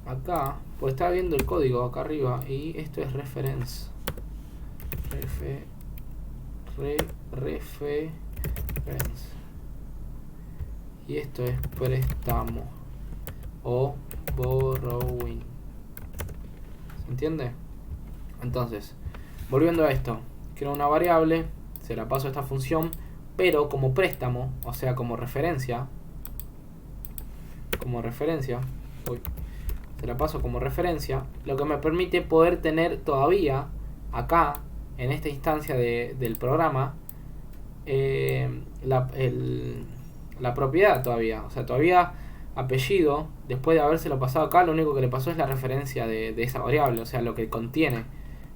acá, pues estaba viendo el código acá arriba y esto es reference. Reference. Y esto es préstamo o borrowing. ¿Se entiende? Entonces, volviendo a esto, creo una variable, se la paso a esta función, pero como préstamo, o sea, como referencia, se la paso como referencia, lo que me permite poder tener todavía acá, en esta instancia del programa, la propiedad todavía. O sea, todavía apellido, después de habérselo pasado acá, lo único que le pasó es la referencia de esa variable, o sea, lo que contiene.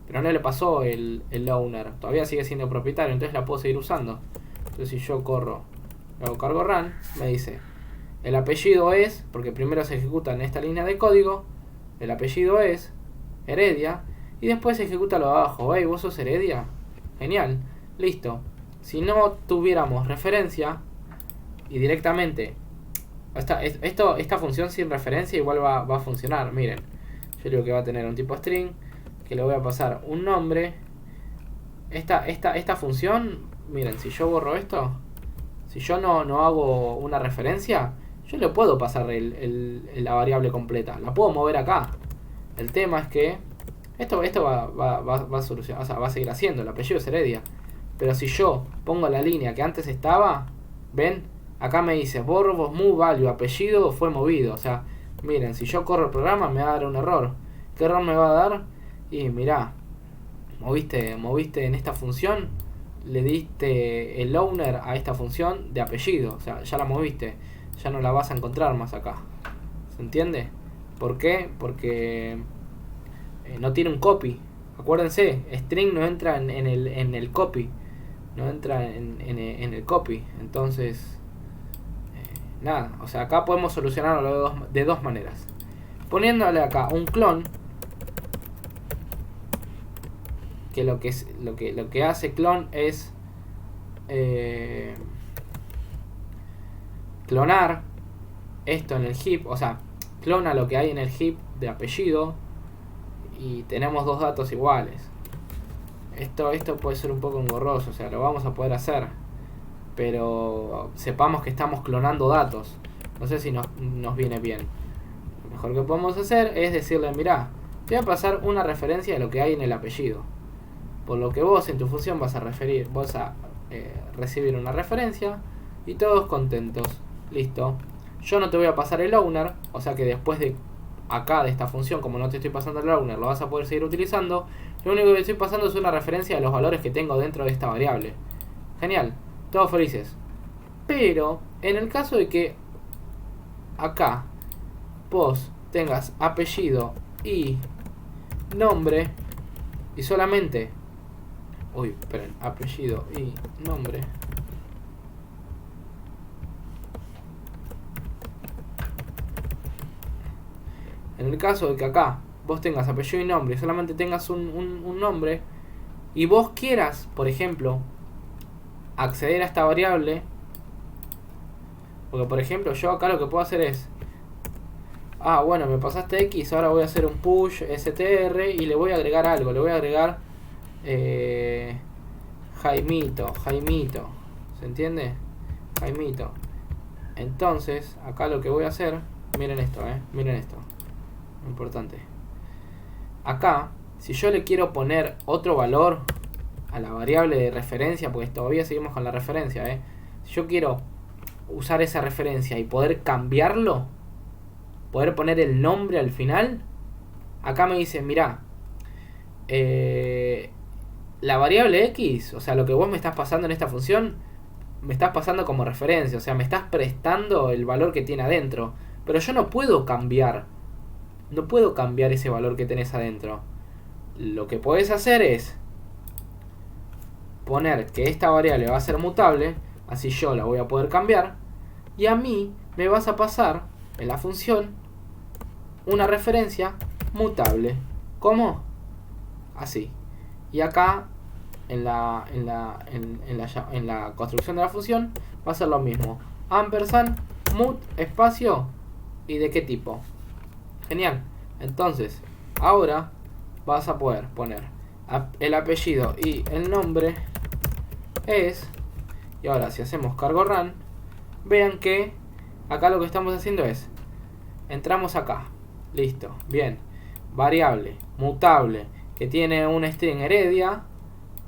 Pero no le pasó el owner, todavía sigue siendo propietario, entonces la puedo seguir usando. Entonces si yo hago cargo run, me dice el apellido es, porque primero se ejecuta en esta línea de código, el apellido es Heredia, y después se ejecuta lo de abajo. Hey, vos sos Heredia, genial, listo. Si no tuviéramos referencia y directamente esta función sin referencia igual va a funcionar. Miren, yo digo que va a tener un tipo string, que le voy a pasar un nombre. Esta función, miren, si yo borro esto, si yo no hago una referencia, yo le puedo pasar la variable completa, la puedo mover acá. El tema es que esto va a solucionar, o sea, va a seguir haciendo, el apellido es Heredia. Pero si yo pongo la línea que antes estaba, ven, acá me dice borrow was move value, apellido fue movido. O sea, miren, si yo corro el programa me va a dar un error. ¿Qué error me va a dar? Y mirá, moviste en esta función, le diste el owner a esta función de apellido. O sea, ya la moviste, ya no la vas a encontrar más acá. ¿Se entiende? ¿Por qué? Porque no tiene un copy. Acuérdense, string no entra en el copy. no entra en el copy. Entonces, nada, o sea, acá podemos solucionarlo de dos maneras. Poniéndole acá un clon, que lo que hace clon es clonar esto en el heap, o sea, clona lo que hay en el heap de apellido y tenemos dos datos iguales. Esto puede ser un poco engorroso, o sea, lo vamos a poder hacer, pero sepamos que estamos clonando datos. No sé si nos viene bien. Lo mejor que podemos hacer es decirle, mirá, te voy a pasar una referencia de lo que hay en el apellido, por lo que vos en tu función vas a recibir una referencia y todos contentos. Listo. Yo no te voy a pasar el owner, o sea que después de acá de esta función, como no te estoy pasando el owner, lo vas a poder seguir utilizando. Lo único que estoy pasando es una referencia de los valores que tengo dentro de esta variable. Genial, todos felices. Pero en el caso de que acá vos tengas apellido y nombre y solamente apellido y nombre, en el caso de que acá vos tengas apellido y nombre y solamente tengas un nombre, y vos quieras, por ejemplo, acceder a esta variable, porque por ejemplo yo acá lo que puedo hacer es, bueno, me pasaste X, ahora voy a hacer un push str y le voy a agregar algo, le voy a agregar Jaimito, ¿se entiende? Jaimito. Entonces acá lo que voy a hacer, miren esto, importante. Acá, si yo le quiero poner otro valor a la variable de referencia, porque todavía seguimos con la referencia, si yo quiero usar esa referencia y poder cambiarlo, poder poner el nombre al final, acá me dice, mirá, la variable X, o sea, lo que vos me estás pasando en esta función, me estás pasando como referencia, o sea, me estás prestando el valor que tiene adentro, pero yo no puedo cambiar ese valor que tenés adentro. Lo que podés hacer es poner que esta variable va a ser mutable, así yo la voy a poder cambiar, y a mí me vas a pasar en la función una referencia mutable. ¿Cómo? Así. Y acá en la construcción de la función va a ser lo mismo. Ampersand, mut, espacio, y de qué tipo. Genial. Entonces, ahora vas a poder poner el apellido y el nombre es, y ahora si hacemos cargo run, vean que acá lo que estamos haciendo es, entramos acá, listo, bien, variable, mutable, que tiene un string heredia,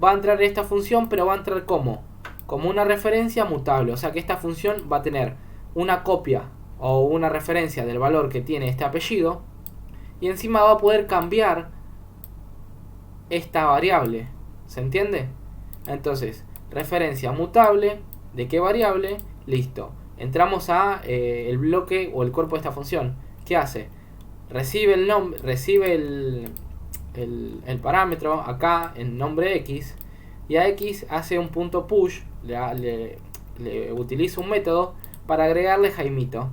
va a entrar esta función, pero va a entrar como una referencia mutable, o sea que esta función va a tener una copia o una referencia del valor que tiene este apellido, y encima va a poder cambiar esta variable. ¿Se entiende? Entonces, referencia mutable, ¿de qué variable? Listo. Entramos a el bloque o el cuerpo de esta función. ¿Qué hace? Recibe el nombre, recibe el parámetro acá en nombre X, y a X hace un punto push, le utiliza un método para agregarle Jaimito.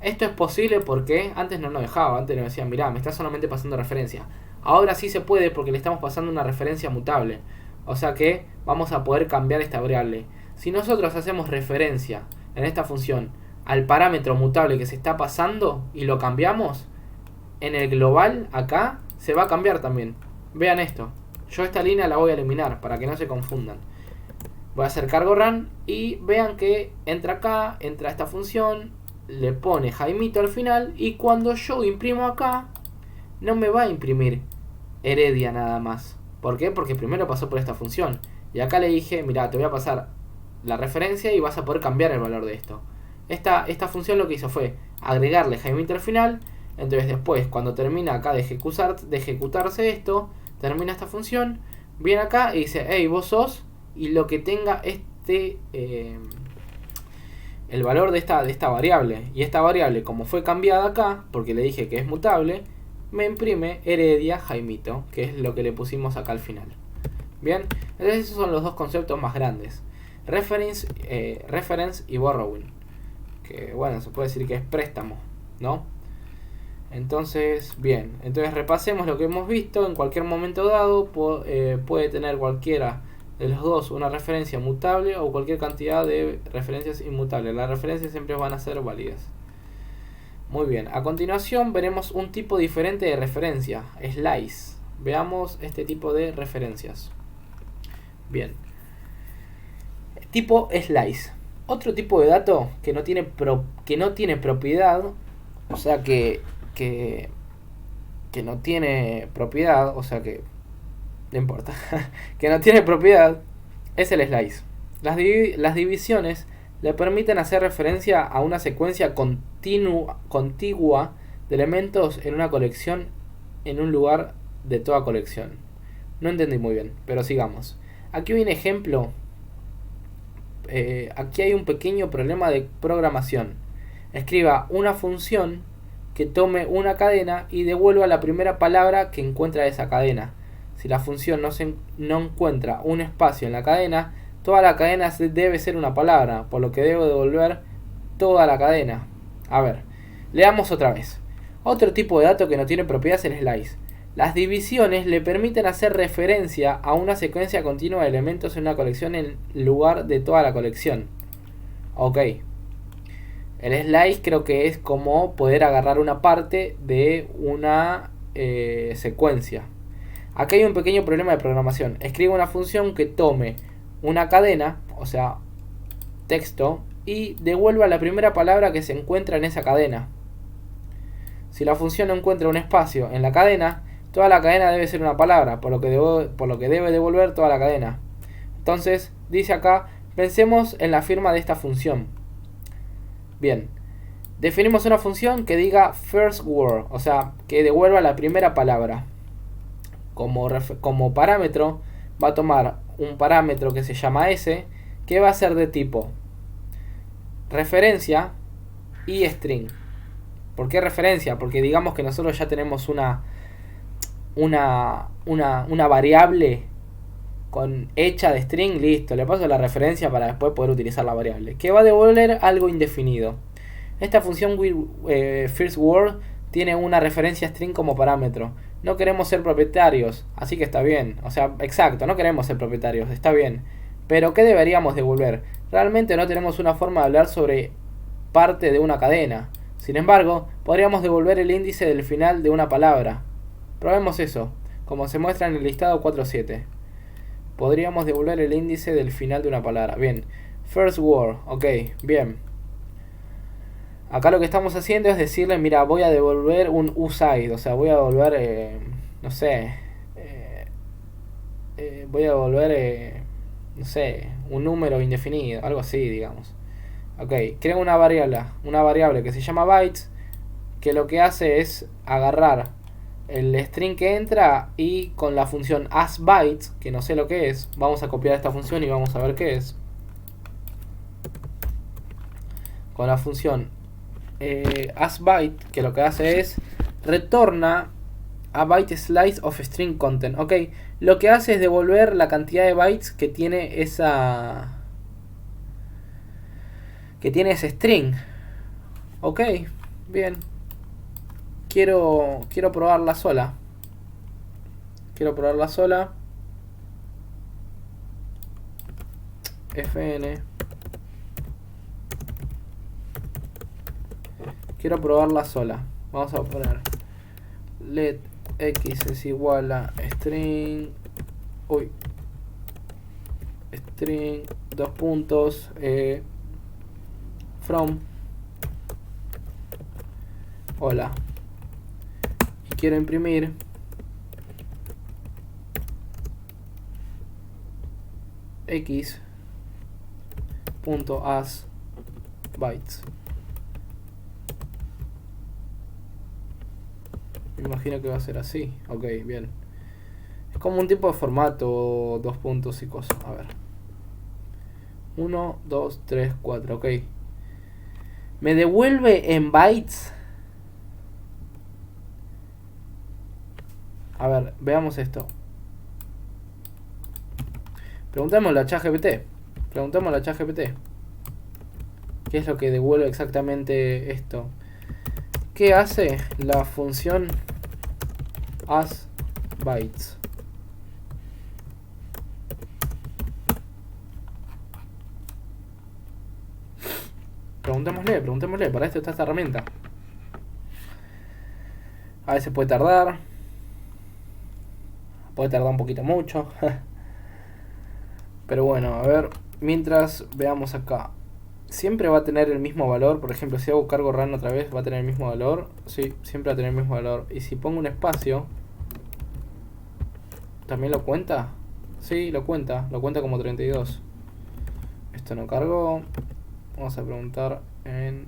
Esto es posible porque antes no nos dejaba, antes nos decían, mirá, me está solamente pasando referencia. Ahora sí se puede porque le estamos pasando una referencia mutable. O sea que vamos a poder cambiar esta variable. Si nosotros hacemos referencia en esta función al parámetro mutable que se está pasando y lo cambiamos, en el global acá se va a cambiar también. Vean esto. Yo esta línea la voy a eliminar para que no se confundan. Voy a hacer cargo run y vean que entra acá, entra esta función, le pone Jaimito al final, y cuando yo imprimo acá no me va a imprimir heredia nada más. ¿Por qué? Porque primero pasó por esta función, y acá le dije, mira, te voy a pasar la referencia y vas a poder cambiar el valor de esto. Esta función lo que hizo fue agregarle Jaimito al final. Entonces después, cuando termina acá de ejecutarse esto, termina esta función, viene acá y dice, hey, vos sos, y lo que tenga el valor de esta variable, y esta variable como fue cambiada acá, porque le dije que es mutable, me imprime heredia Jaimito, que es lo que le pusimos acá al final. Bien, entonces esos son los dos conceptos más grandes. Reference y borrowing. Que bueno, se puede decir que es préstamo, ¿no? Entonces, bien, entonces repasemos lo que hemos visto. En cualquier momento dado puede tener cualquiera de los dos una referencia mutable o cualquier cantidad de referencias inmutables. Las referencias siempre van a ser válidas. Muy bien, a continuación veremos un tipo diferente de referencia, slice. Veamos este tipo de referencias. Bien, tipo slice. Otro tipo de dato que no tiene propiedad, o sea que no tiene propiedad, o sea que no importa, que no tiene propiedad, es el slice. Las divisiones le permiten hacer referencia a una secuencia contigua de elementos en una colección en un lugar de toda colección. No entendí muy bien, pero sigamos. Aquí hay un ejemplo. Aquí hay un pequeño problema de programación. Escriba una función que tome una cadena y devuelva la primera palabra que encuentra esa cadena. Si la función no encuentra un espacio en la cadena, toda la cadena debe ser una palabra, por lo que debo devolver toda la cadena. A ver, leamos otra vez. Otro tipo de dato que no tiene propiedad es el slice. Las divisiones le permiten hacer referencia a una secuencia continua de elementos en una colección en lugar de toda la colección. Ok. El slice creo que es como poder agarrar una parte de una secuencia. Aquí hay un pequeño problema de programación. Escribe una función que tome una cadena, o sea, texto, y devuelva la primera palabra que se encuentra en esa cadena. Si la función no encuentra un espacio en la cadena, toda la cadena debe ser una palabra, por lo que debe devolver toda la cadena. Entonces, dice acá, pensemos en la firma de esta función. Bien, definimos una función que diga first word, o sea, que devuelva la primera palabra. Como parámetro, va a tomar un parámetro que se llama s, que va a ser de tipo referencia y string. ¿Por qué referencia? Porque digamos que nosotros ya tenemos una variable hecha de string, listo, le paso la referencia para después poder utilizar la variable, que va a devolver algo indefinido. Esta función firstWord tiene una referencia string como parámetro. No queremos ser propietarios, así que está bien. O sea, exacto, no queremos ser propietarios, está bien. Pero ¿qué deberíamos devolver? Realmente no tenemos una forma de hablar sobre parte de una cadena. Sin embargo, podríamos devolver el índice del final de una palabra. Probemos eso, como se muestra en el listado 4.7. Podríamos devolver el índice del final de una palabra. Bien, first word, ok, bien. Acá lo que estamos haciendo es decirle, mira, voy a devolver un uSide, o sea, voy a devolver, no sé, voy a devolver, no sé, un número indefinido, algo así, digamos. Ok, creo una variable que se llama bytes, que lo que hace es agarrar el string que entra y con la función asBytes, que no sé lo que es, vamos a copiar esta función y vamos a ver qué es. Con la función asByte, que lo que hace es retorna a byte slice of string content. Ok, lo que hace es devolver la cantidad de bytes que tiene ese string. Ok, bien. Quiero probarla sola. Fn. Quiero probarla sola. Vamos a poner let x es igual a string. String, dos puntos, from. Hola. Y quiero imprimir x.asBytes. Me imagino que va a ser así. Ok, bien. Es como un tipo de formato, dos puntos y cosas. A ver. 1, 2, 3, 4. Ok. Me devuelve en bytes. A ver, veamos esto. Preguntémosle a ChatGPT. Preguntémosle a ChatGPT. ¿Qué es lo que devuelve exactamente esto? ¿Qué hace la función asBytes? Preguntémosle. Para esto está esta herramienta. A veces puede tardar. Puede tardar un poquito mucho. Pero bueno, a ver. Mientras veamos acá. Siempre va a tener el mismo valor. Por ejemplo, si hago cargo run otra vez, va a tener el mismo valor. Sí, siempre va a tener el mismo valor. Y si pongo un espacio, ¿también lo cuenta? Sí, lo cuenta. Lo cuenta como 32. Esto no cargó. Vamos a preguntar en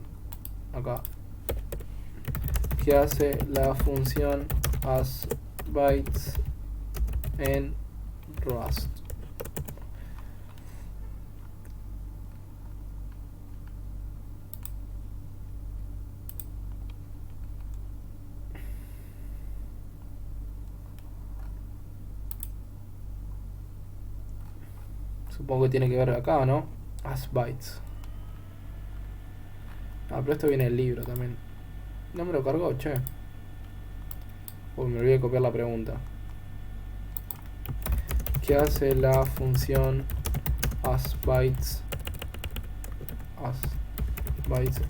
acá. ¿Qué hace la función asBytes en Rust? Supongo que tiene que ver acá, ¿no? asBytes. Ah, pero esto viene del libro también. No me lo cargó, che. Uy, me olvidé de copiar la pregunta. ¿Qué hace la función asBytes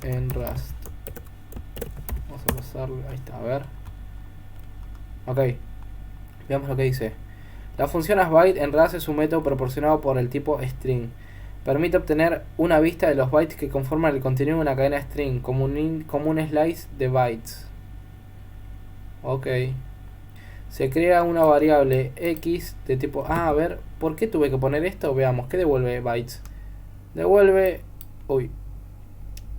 en Rust? Vamos a pasarle. Ahí está, a ver. Ok. Veamos lo que dice. La función asByte en Rust es un método proporcionado por el tipo string. Permite obtener una vista de los bytes que conforman el contenido de una cadena string, como un slice de bytes. Ok. Se crea una variable x de tipo... Ah, a ver, ¿por qué tuve que poner esto? Veamos, ¿qué devuelve bytes? Devuelve... Uy.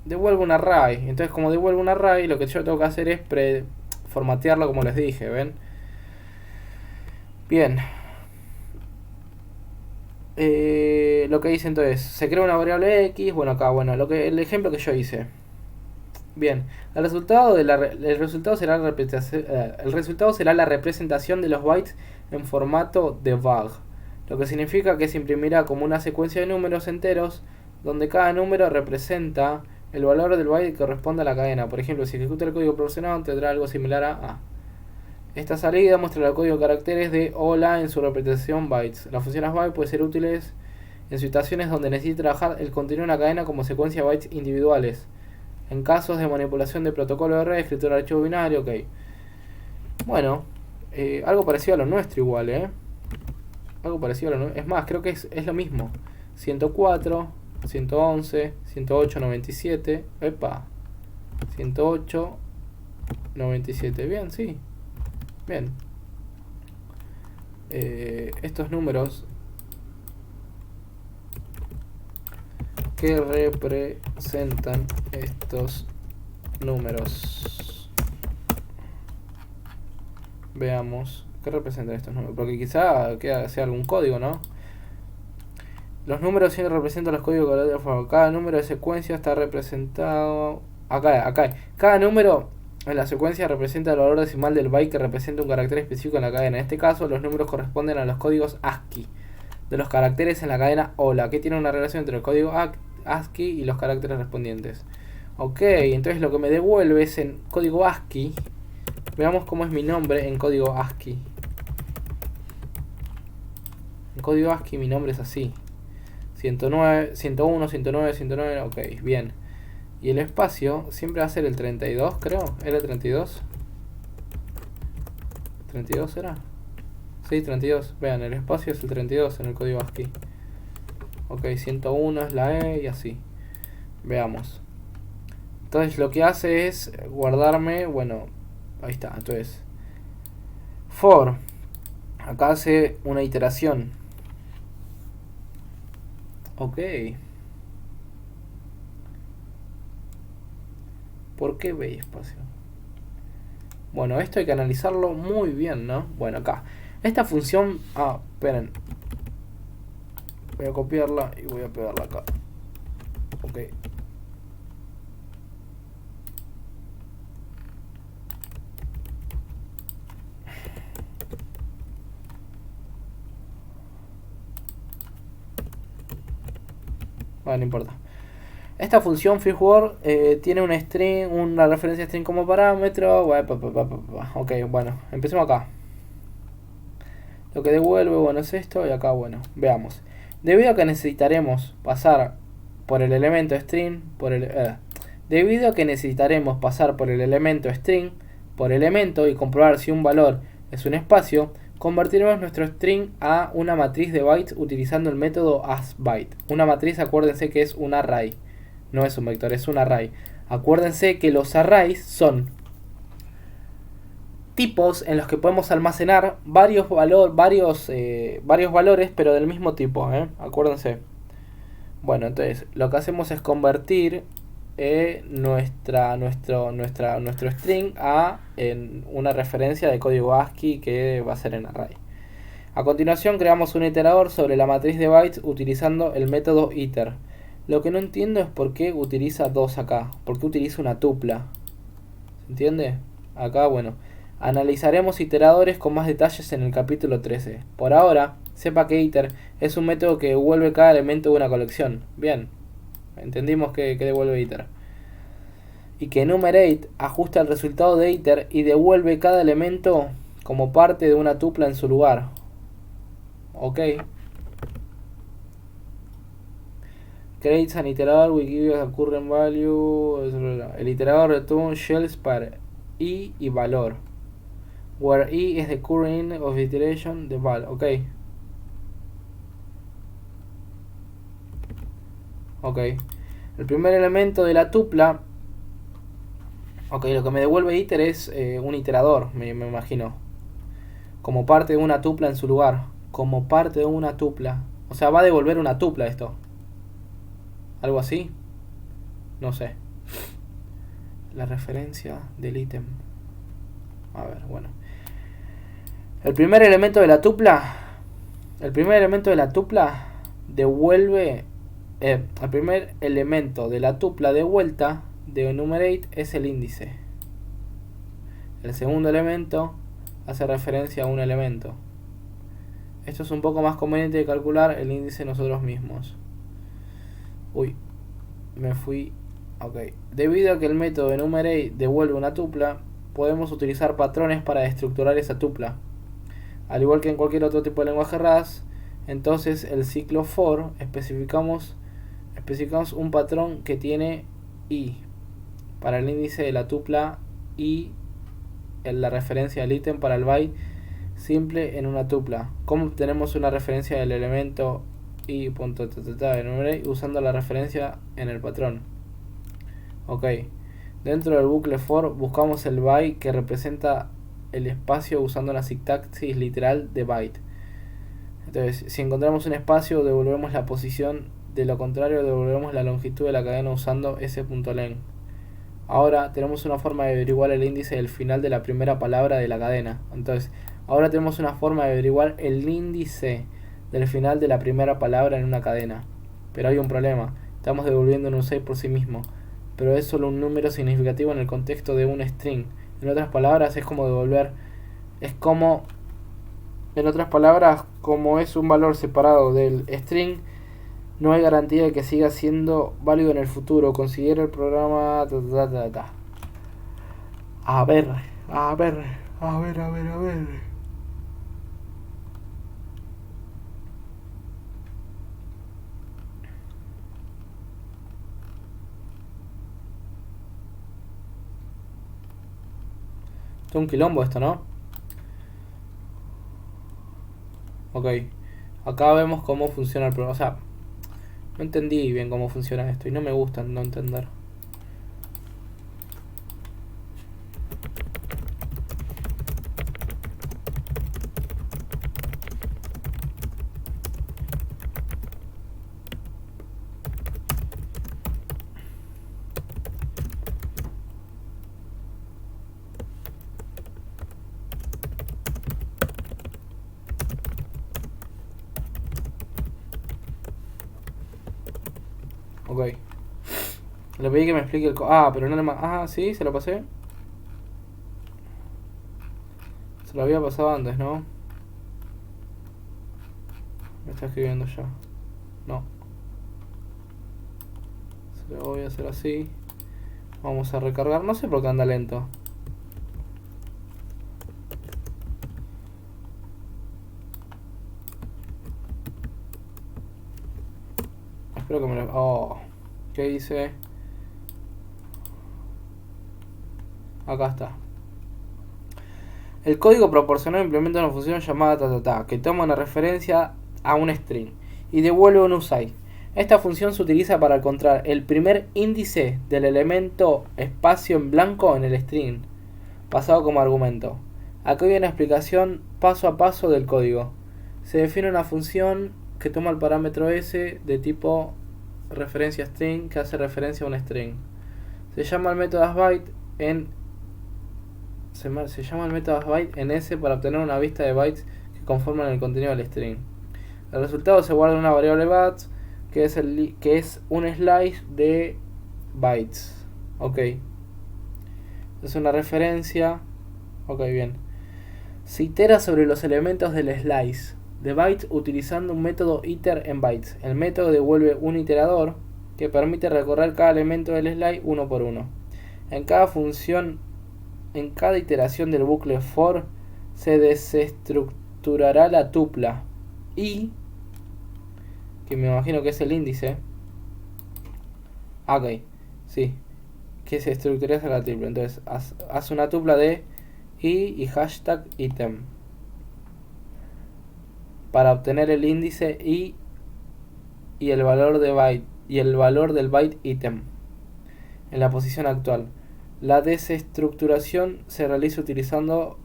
Devuelve un array. Entonces, como devuelve un array, lo que yo tengo que hacer es formatearlo como les dije, ¿ven? Bien. Lo que dice entonces, se crea una variable x. Bueno, acá, bueno, el ejemplo que yo hice. Bien, el resultado será la representación de los bytes en formato debug, lo que significa que se imprimirá como una secuencia de números enteros donde cada número representa el valor del byte que corresponde a la cadena. Por ejemplo, si ejecuta el código proporcionado tendrá algo similar a A. Esta salida muestra el código de caracteres de hola en su representación bytes. Las funciones byte pueden ser útiles en situaciones donde necesite trabajar el contenido de una cadena como secuencia de bytes individuales. En casos de manipulación de protocolo de red, escritura de archivo binario, ok. Bueno, algo parecido a lo nuestro igual, Algo parecido a lo nuestro. Es más, creo que es lo mismo. 104, 111, 108, 97. Epa. 108, 97. Bien, sí. Bien. Estos números que representan estos números. Veamos qué representan estos números, porque quizá sea algún código, ¿no? Los números siempre representan los códigos de la forma. Cada número de secuencia está representado acá. Cada número en la secuencia representa el valor decimal del byte que representa un carácter específico en la cadena. En este caso, los números corresponden a los códigos ASCII de los caracteres en la cadena hola, que tiene una relación entre el código ASCII y los caracteres respondientes. Ok, entonces lo que me devuelve es en código ASCII. Veamos cómo es mi nombre en código ASCII. En código ASCII mi nombre es así. 109, 101, 109, 109, ok, bien. Y el espacio siempre va a ser el 32, creo. ¿Era el 32? ¿32 era? Sí, 32. Vean, el espacio es el 32 en el código ASCII. Ok, 101 es la E y así. Veamos. Entonces lo que hace es guardarme, bueno, ahí está. Entonces, for. Acá hace una iteración. Ok. ¿Por qué B espacio? Bueno, esto hay que analizarlo muy bien, ¿no? Bueno, acá. Esta función... Ah, esperen. Voy a copiarla y voy a pegarla acá. Ok. Bueno, no importa. Esta función firstWord tiene un string, una referencia string como parámetro. Ok, bueno, empecemos acá. Lo que devuelve, bueno, es esto. Y acá, bueno, veamos. Debido a que necesitaremos pasar por el elemento string, debido a que necesitaremos pasar por el elemento string, por elemento, y comprobar si un valor es un espacio, convertiremos nuestro string a una matriz de bytes utilizando el método asByte. Una matriz, acuérdense que es un array. No es un vector, es un array. Acuérdense que los arrays son tipos en los que podemos almacenar varios valores, pero del mismo tipo, acuérdense. Bueno, entonces lo que hacemos es convertir nuestro string a en una referencia de código ASCII que va a ser en array. A continuación creamos un iterador sobre la matriz de bytes utilizando el método iter. Lo que no entiendo es por qué utiliza 2 acá, por qué utiliza una tupla. ¿Se entiende? Acá, bueno, analizaremos iteradores con más detalles en el capítulo 13. Por ahora, sepa que iter es un método que devuelve cada elemento de una colección. Bien, entendimos que devuelve iter. Y que enumerate ajusta el resultado de iter y devuelve cada elemento como parte de una tupla en su lugar. Ok. Creates an iterador, we give you a current value. El iterador return shells para i y valor. Where i is the current of iteration, the val. Ok. Ok. El primer elemento de la tupla. Ok, lo que me devuelve iter es un iterador, me imagino. Como parte de una tupla en su lugar. Como parte de una tupla. O sea, va a devolver una tupla esto. ¿Algo así? No sé. La referencia del ítem. A ver, bueno. El primer elemento de la tupla. El primer elemento de la tupla devuelve. El primer elemento de la tupla de vuelta de enumerate es el índice. El segundo elemento hace referencia a un elemento. Esto es un poco más conveniente de calcular el índice nosotros mismos. Uy, me fui. Ok. Debido a que el método enumerate devuelve una tupla, podemos utilizar patrones para estructurar esa tupla. Al igual que en cualquier otro tipo de lenguaje RAS, entonces el ciclo for especificamos un patrón que tiene i para el índice de la tupla y en la referencia del ítem para el byte simple en una tupla. ¿Cómo obtenemos una referencia del elemento i.enumerate usando la referencia en el patrón? Ok. Dentro del bucle for buscamos el byte que representa el espacio usando la sintaxis literal de byte. Entonces, si encontramos un espacio, devolvemos la posición. De lo contrario, devolvemos la longitud de la cadena usando s.len. Ahora tenemos una forma de averiguar el índice del final de la primera palabra de la cadena. Entonces, ahora tenemos una forma de averiguar el índice del final de la primera palabra en una cadena. Pero hay un problema. Estamos devolviendo un 6 por sí mismo. Pero es solo un número significativo en el contexto de un string. En otras palabras, es como devolver. En otras palabras, como es un valor separado del string, no hay garantía de que siga siendo válido en el futuro. Considera el programa. A ver. Es un quilombo esto, ¿no? Ok. Acá vemos cómo funciona el programa. O sea, no entendí bien cómo funciona esto y no me gusta no entender. Ok. Le pedí que me explique el... pero no le... sí, se lo pasé. Se lo había pasado antes, ¿no? Me está escribiendo ya. No. lo voy a hacer así. Vamos a recargar, no sé por qué anda lento. Espero que me lo... Oh, ¿qué hice? Acá está. El código proporcional implementa una función llamada que toma una referencia a un string y devuelve un USI. Esta función se utiliza para encontrar el primer índice del elemento espacio en blanco en el string, pasado como argumento. Aquí hay una explicación paso a paso del código. Se define una función que toma el parámetro s de tipo referencia string que hace referencia a un string. Se llama el método byte en S para obtener una vista de bytes que conforman el contenido del string. El resultado se guarda en una variable bats que es un slice de bytes. Ok. Es una referencia. Ok, bien. Se itera sobre los elementos del slice de bytes utilizando un método iter en bytes. El método devuelve un iterador que permite recorrer cada elemento del slice uno por uno. En cada iteración del bucle for se desestructurará la tupla y, que me imagino que es el índice. Ok, sí, que se estructurará la tupla. Entonces, haz una tupla de y hashtag item para obtener el índice y el valor de byte y el valor del byte item en la posición actual. La desestructuración se realiza utilizando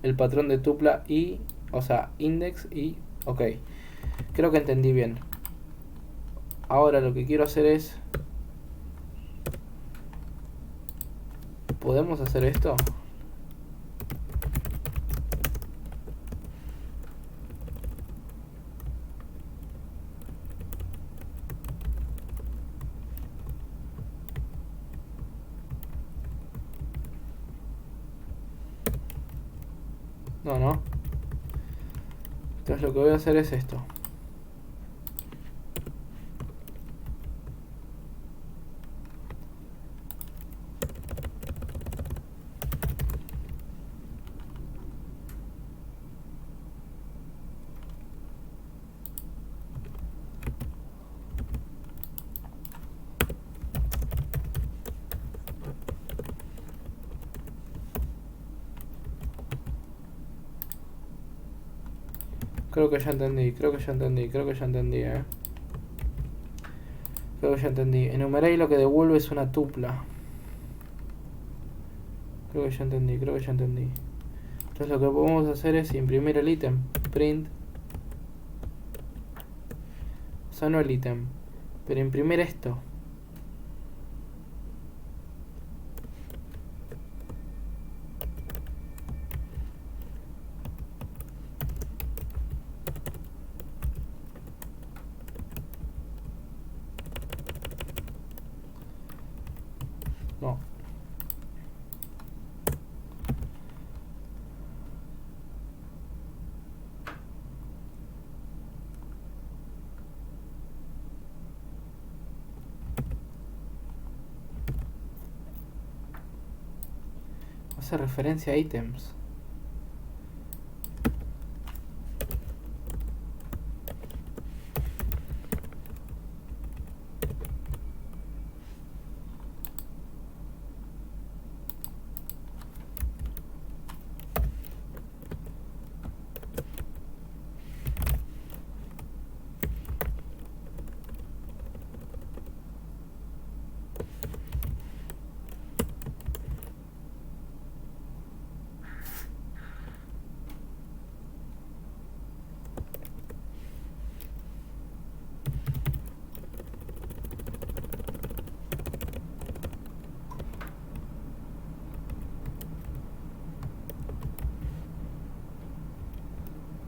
el patrón de tupla y, o sea, index y, ok. Creo que entendí bien. Ahora lo que quiero hacer es... ¿Podemos hacer esto? No, no. Entonces lo que voy a hacer es esto. Creo que ya entendí, creo que ya entendí, creo que ya entendí, Creo que ya entendí. Enumeré y lo que devuelve es una tupla. Creo que ya entendí, creo que ya entendí. Entonces lo que podemos hacer es imprimir el ítem. Print. O sea, no el ítem, pero imprimir esto. No. Hace referencia a ítems.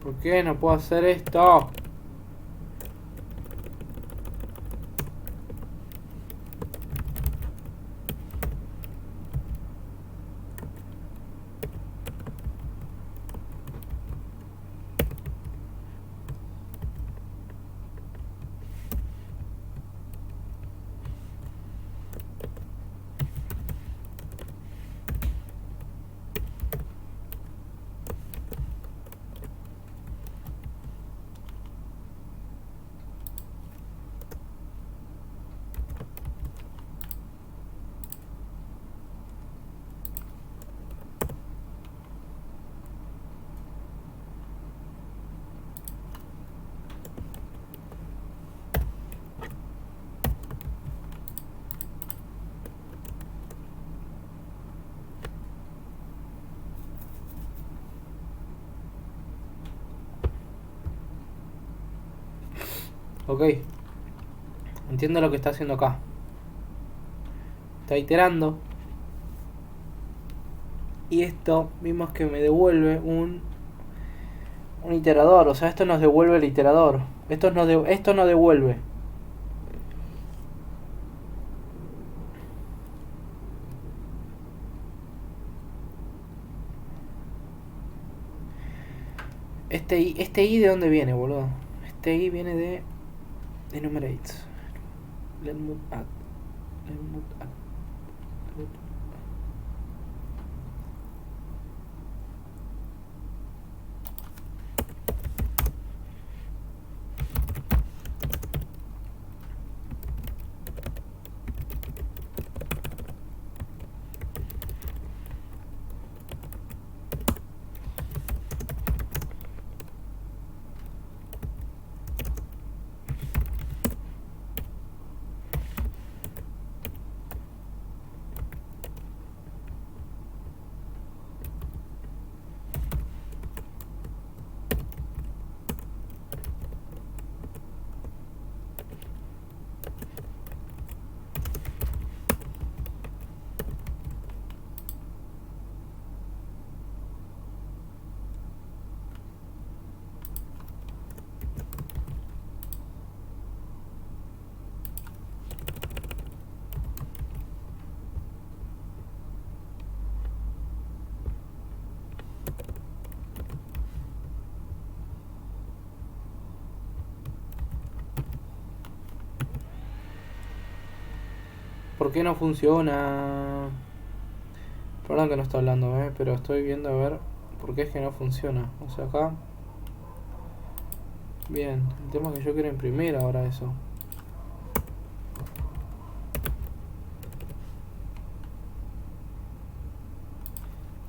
¿Por qué no puedo hacer esto? Ok. Entiendo lo que está haciendo acá. Está iterando. Y esto vimos que me devuelve un iterador. O sea, esto nos devuelve el iterador. Esto no devuelve. Este I de dónde viene, boludo. Este I viene de enumerates. Let move add. Let move add. ¿Por qué no funciona? Perdón que no está hablando, pero estoy viendo a ver por qué es que no funciona. O sea, acá. Bien, el tema es que yo quiero imprimir ahora eso.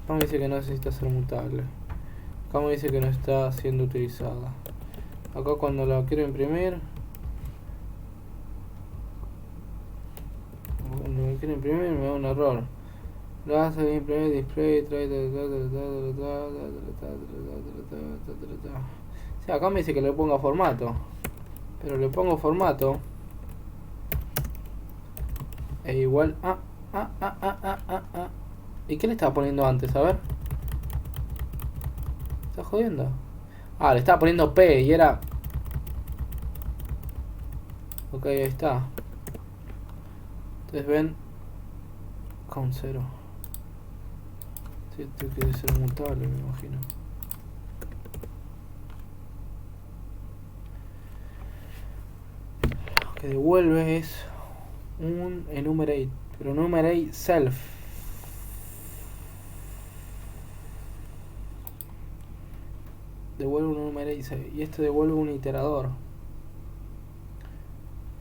Acá me dice que no necesita ser mutable. Acá me dice que no está siendo utilizada. Acá cuando la quiero imprimir. Cuando la quiero imprimir me da un error. Lo vas a imprimir display. Sí, acá me dice que le ponga formato. Pero le pongo formato. E igual. ¿Y qué le estaba poniendo antes? A ver. ¿Está jodiendo? Ah, le estaba poniendo P y era. Ok, ahí está. Entonces ven. Con 0. Sí, esto quiere ser mutable, me imagino. Lo que devuelve es un enumerate. Pero enumerate self. Devuelve un enumerate. Y este devuelve un iterador.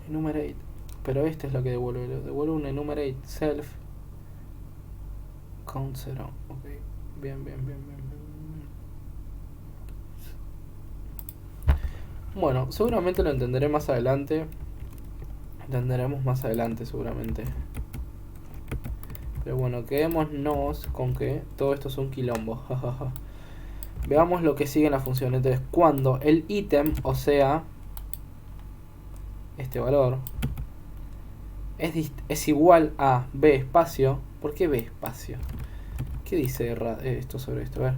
Enumerate. Pero este es lo que devuelve. Devuelve un enumerate self. Count 0. Ok. Bien. Bueno, seguramente lo entenderé más adelante. Entenderemos más adelante seguramente. Pero bueno, quedémonos con que todo esto es un quilombo. Veamos lo que sigue en la función. Entonces, cuando el ítem, o sea, este valor, es igual a b espacio. ¿Por qué b espacio? ¿Qué dice esto sobre esto? A ver.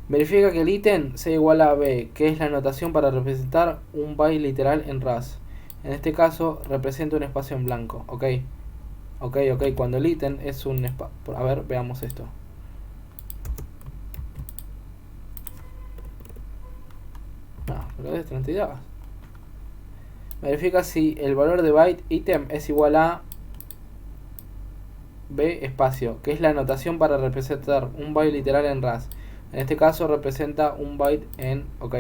Verifica que el ítem sea igual a b, que es la notación para representar un byte literal en RAS. En este caso, representa un espacio en blanco. Ok. Cuando el ítem es un espacio. A ver, veamos esto. Pero es 32. Verifica si el valor de byte ítem es igual a b espacio, que es la notación para representar un byte literal en RAS. En este caso representa un byte en. Ok.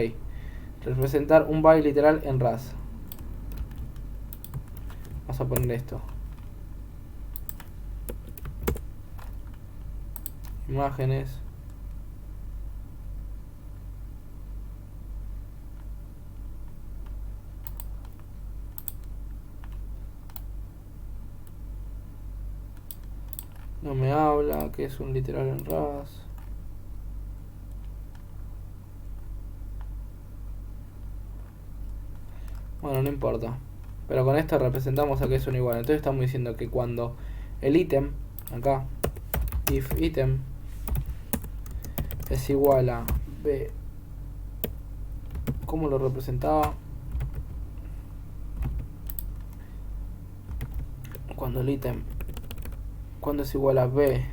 Representar un byte literal en RAS. Vamos a poner esto. Imágenes. No me habla, que es un literal en RAS. Bueno, no importa. Pero con esto representamos a que son iguales. Entonces estamos diciendo que cuando el ítem, acá, if item es igual a b, ¿cómo lo representaba? Cuando el ítem, cuando es igual a b,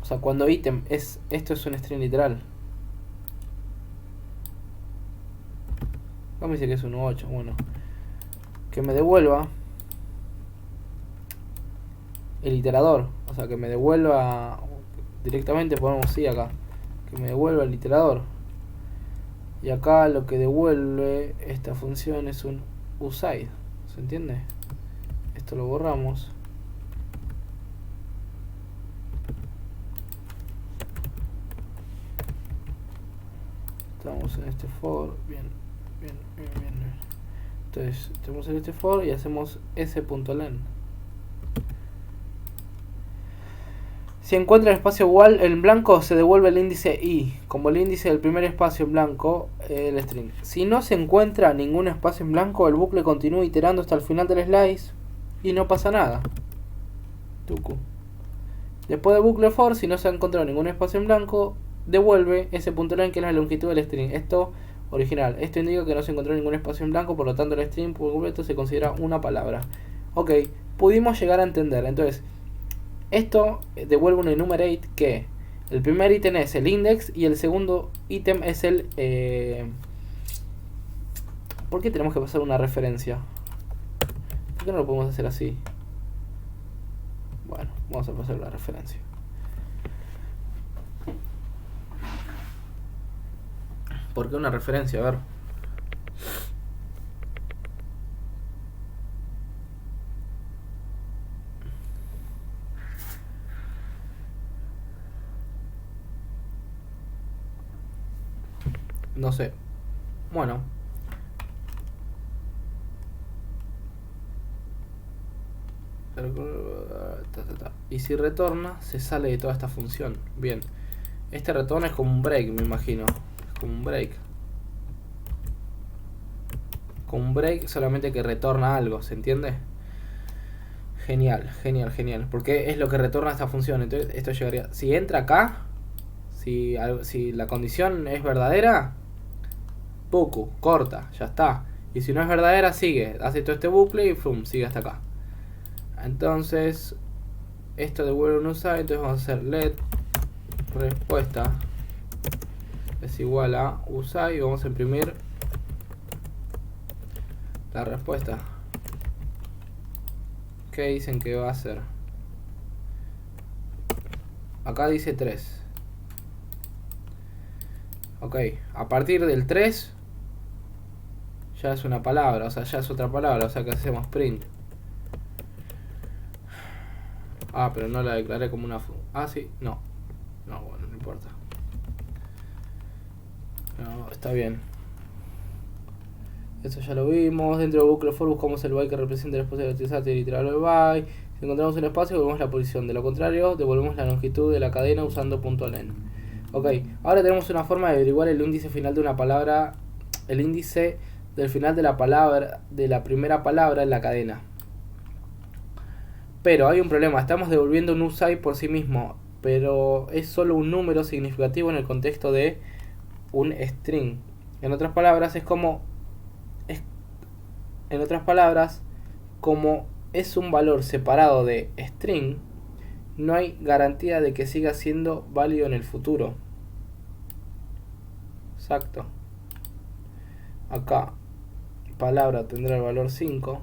o sea, cuando ítem es, esto es un string literal. Acá me dice que es un 8, bueno. Que me devuelva el iterador, o sea, que me devuelva directamente, ponemos sí acá, que me devuelva el iterador. Y acá lo que devuelve esta función es un uSide, ¿se entiende? Esto lo borramos. Estamos en este for, bien. Entonces, tenemos en este for y hacemos s.len. Si encuentra el espacio igual en blanco, se devuelve el índice i, como el índice del primer espacio en blanco, el string. Si no se encuentra ningún espacio en blanco, el bucle continúa iterando hasta el final del slice y no pasa nada. Tucu. Después del bucle for, si no se ha encontrado ningún espacio en blanco, devuelve s.len, que es la longitud del string. Esto original. Esto indica que no se encontró ningún espacio en blanco, por lo tanto el string por completo se considera una palabra. Ok, pudimos llegar a entender. Entonces, esto devuelve un enumerate que el primer ítem es el index y el segundo ítem es el... ¿Por qué tenemos que pasar una referencia? ¿Por qué no lo podemos hacer así? Bueno, vamos a pasar la referencia. ¿Por qué una referencia? A ver. No sé. Bueno. Y si retorna, se sale de toda esta función. Bien. Este retorno es como un break, me imagino. Es como un break. Como un break, solamente que retorna algo, ¿se entiende? Genial. Porque es lo que retorna esta función. Entonces esto llegaría... Si entra acá, si la condición es verdadera, poco, corta, ya está. Y si no es verdadera, sigue. Hace todo este bucle y ¡fum! Sigue hasta acá. Entonces, esto devuelve un usuario. Entonces vamos a hacer let respuesta es igual a usuario y vamos a imprimir la respuesta. ¿Qué dicen que va a hacer? Acá dice 3. Ok, a partir del 3 ya es una palabra, o sea, ya es otra palabra, o sea que hacemos print. Ah, pero no la declaré como una... Ah, sí, no. No, bueno, no importa. No, está bien. Esto ya lo vimos. Dentro del bucle for buscamos el byte que representa el espacio de utilizar y literal el byte. Si encontramos un espacio, devolvemos la posición. De lo contrario, devolvemos la longitud de la cadena usando .len. Ok, ahora tenemos una forma de averiguar el índice final de una palabra. El índice del final de la palabra, de la primera palabra en la cadena. Pero hay un problema, estamos devolviendo un uSide por sí mismo, pero es solo un número significativo en el contexto de un string. En otras palabras, como es un valor separado de string, no hay garantía de que siga siendo válido en el futuro. Exacto. Acá, palabra tendrá el valor 5,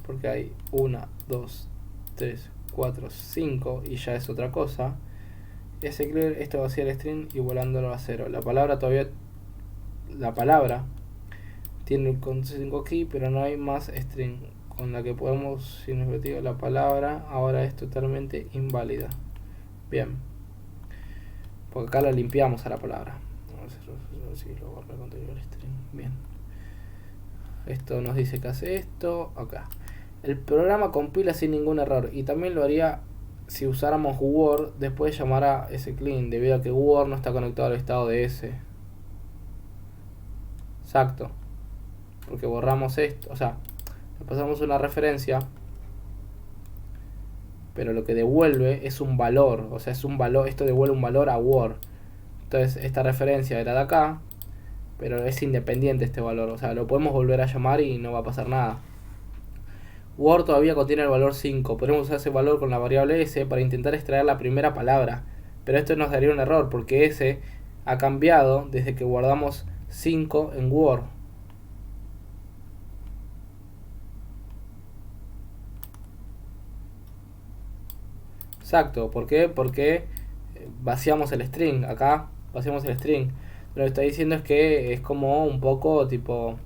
porque hay 1, 2, 3, 4, 5 y ya es otra cosa. Ese clear, esto va a ser el string igualándolo a 0. La palabra tiene el contexto 5 aquí, pero no hay más string con la que podemos significar la palabra. Ahora es totalmente inválida. Bien, porque acá la limpiamos a la palabra. Vamos a ver si lo borra el contenido del string. Bien, esto nos dice que hace esto acá. El programa compila sin ningún error y también lo haría si usáramos Word después de llamar a sclean, debido a que Word no está conectado al estado de S. Exacto. Porque borramos esto, o sea, le pasamos una referencia, pero lo que devuelve es un valor, o sea, es un valor, esto devuelve un valor a Word. Entonces esta referencia era de acá, pero es independiente este valor, o sea, lo podemos volver a llamar y no va a pasar nada. Word todavía contiene el valor 5, podemos usar ese valor con la variable S para intentar extraer la primera palabra, pero esto nos daría un error porque S ha cambiado desde que guardamos 5 en Word. Exacto, ¿por qué? Porque vaciamos el string, acá vaciamos el string. Lo que está diciendo es que es como un poco tipo,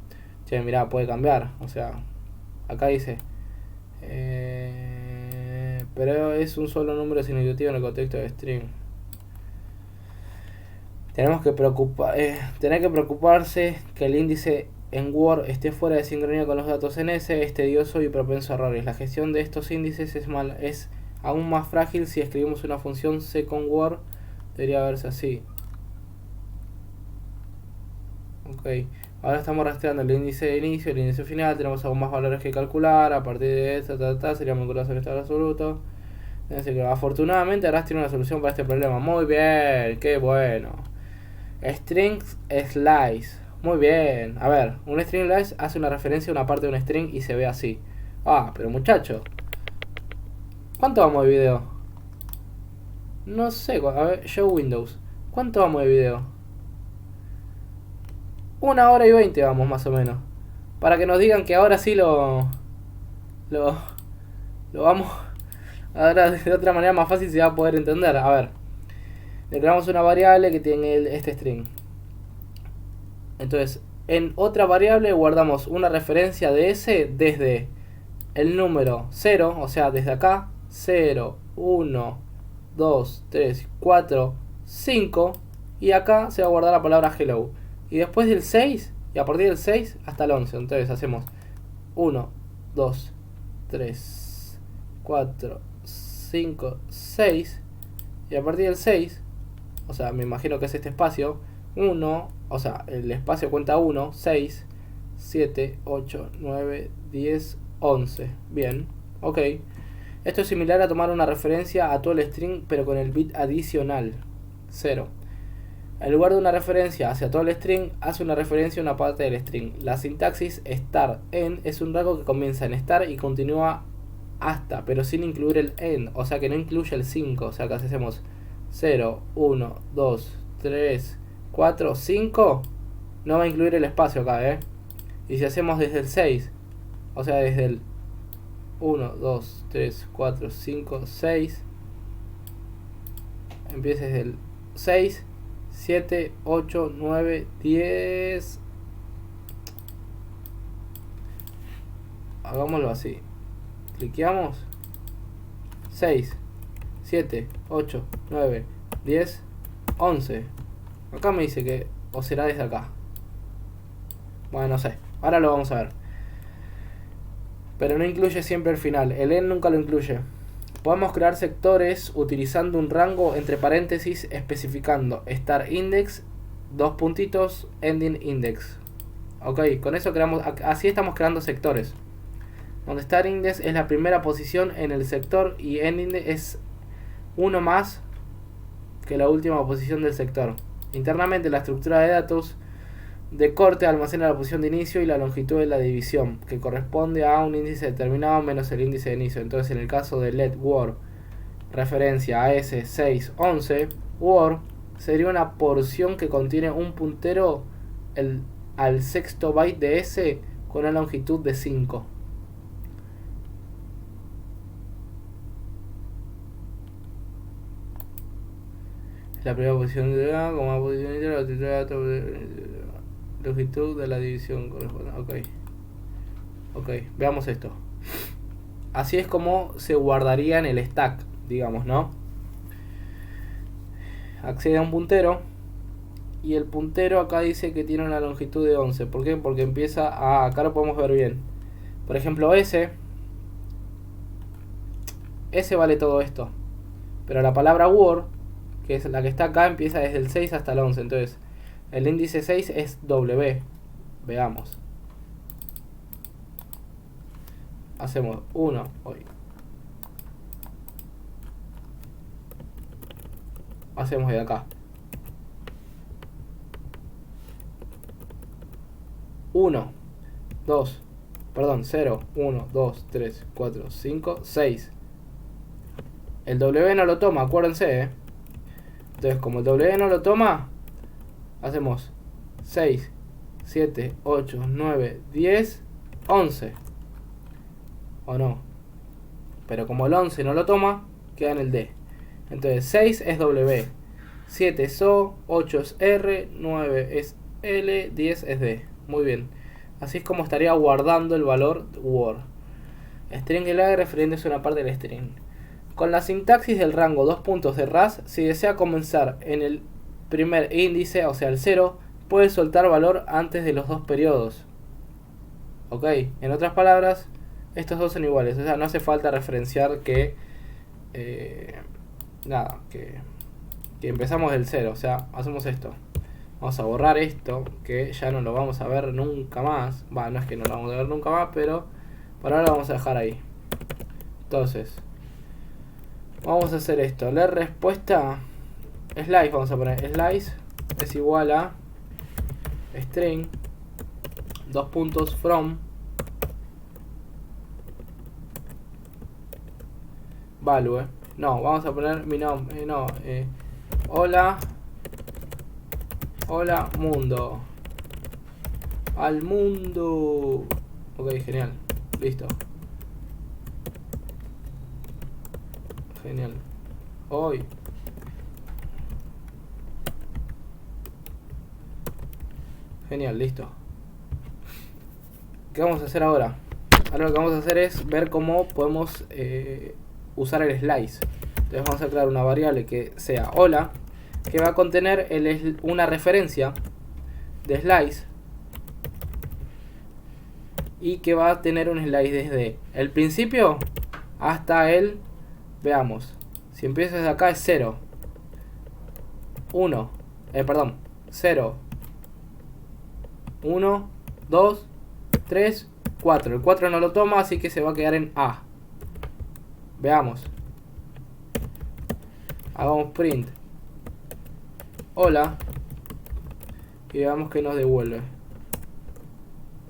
che, mirá, puede cambiar, o sea, acá dice, pero es un solo número significativo en el contexto de string. Tenemos que tener que preocuparse que el índice en Word esté fuera de sincronía con los datos en S, es tedioso y propenso a errores. La gestión de estos índices es aún más frágil si escribimos una función C con Word, debería verse así. Ok, ahora estamos rastreando el índice de inicio, el índice final, tenemos aún más valores que calcular, a partir de esto, sería muy curioso el estado absoluto. Así que afortunadamente ahora tiene una solución para este problema. Muy bien, qué bueno. String slice. Muy bien. A ver, un string slice hace una referencia a una parte de un string y se ve así. Ah, pero muchacho, ¿cuánto vamos de video? No sé, a ver, show windows. ¿Cuánto vamos de video? 1 hora y 20 vamos más o menos. Para que nos digan que ahora sí lo vamos. Ahora de otra manera más fácil se va a poder entender. A ver, le creamos una variable que tiene este string. Entonces, en otra variable guardamos una referencia de S desde el número 0, o sea, desde acá, 0, 1, 2, 3, 4, 5, y acá se va a guardar la palabra hello. Y después del 6, y a partir del 6 hasta el 11, entonces hacemos 1, 2, 3, 4, 5, 6, y a partir del 6, o sea, me imagino que es este espacio, 1, o sea, el espacio cuenta 1, 6, 7, 8, 9, 10, 11. Bien, ok. Esto es similar a tomar una referencia a todo el string, pero con el bit adicional, 0. En lugar de una referencia hacia todo el string, hace una referencia a una parte del string. La sintaxis start en es un rango que comienza en start y continúa hasta, pero sin incluir el end, o sea que no incluye el 5, o sea que hacemos 0, 1, 2, 3, 4, 5, no va a incluir el espacio acá, y si hacemos desde el 6, o sea desde el 1, 2, 3, 4, 5, 6, empieza desde el 6, 7, 8, 9, 10, hagámoslo así, cliqueamos, 6, 7, 8, 9, 10, 11. Acá me dice que o será desde acá. Bueno, no sé. Ahora lo vamos a ver. Pero no incluye siempre el final. El end nunca lo incluye. Podemos crear sectores utilizando un rango entre paréntesis especificando start index, dos puntitos, ending index. Ok, con eso creamos, así estamos creando sectores. Donde start index es la primera posición en el sector y end index es uno más que la última posición del sector. Internamente la estructura de datos de corte almacena la posición de inicio y la longitud de la división, que corresponde a un índice determinado menos el índice de inicio. Entonces en el caso de let word referencia a S611, word sería una porción que contiene un puntero al sexto byte de S con una longitud de 5. La primera posición de A como la posición inicial, la longitud de la división corresponde. Ok, veamos esto. Así es como se guardaría en el stack, digamos, ¿no? Accede a un puntero y el puntero acá dice que tiene una longitud de 11. ¿Por qué? Porque empieza a... acá lo podemos ver bien. Por ejemplo, S vale todo esto. Pero la palabra word, que es la que está acá, empieza desde el 6 hasta el 11. Entonces, el índice 6 es W. Veamos. Hacemos 1. Hacemos de acá. 1, 2, perdón, 0, 1, 2, 3, 4, 5, 6. El W no lo toma, acuérdense, Entonces, como el W no lo toma, hacemos 6, 7, 8, 9, 10, 11. ¿O no? Pero como el 11 no lo toma, queda en el D. Entonces 6 es W, 7 es O, 8 es R, 9 es L, 10 es D. Muy bien. Así es como estaría guardando el valor word. String lag refiriéndose a una parte del string. Con la sintaxis del rango 2 puntos de ras, si desea comenzar en el primer índice, o sea el 0, puede soltar valor antes de los dos periodos. Ok, en otras palabras, estos dos son iguales. O sea, no hace falta referenciar que que empezamos del 0. O sea, hacemos esto. Vamos a borrar esto, que ya no lo vamos a ver nunca más. Va, no es que no lo vamos a ver nunca más, pero por ahora lo vamos a dejar ahí. Entonces, vamos a hacer esto. La respuesta slice, vamos a poner slice es igual a string 2 puntos from value. No, vamos a poner mi nombre. Hola mundo. Al mundo. Ok, genial. Listo. Genial. Hoy. Genial, listo. ¿Qué vamos a hacer ahora? Ahora lo que vamos a hacer es ver cómo podemos usar el slice. Entonces vamos a crear una variable que sea hola, que va a contener una referencia de slice y que va a tener un slice desde el principio hasta el, veamos, si empieza desde acá es 0, 1, 0, 1, 2, 3, 4. El 4 no lo toma, así que se va a quedar en A. Veamos. Hagamos print hola y veamos que nos devuelve.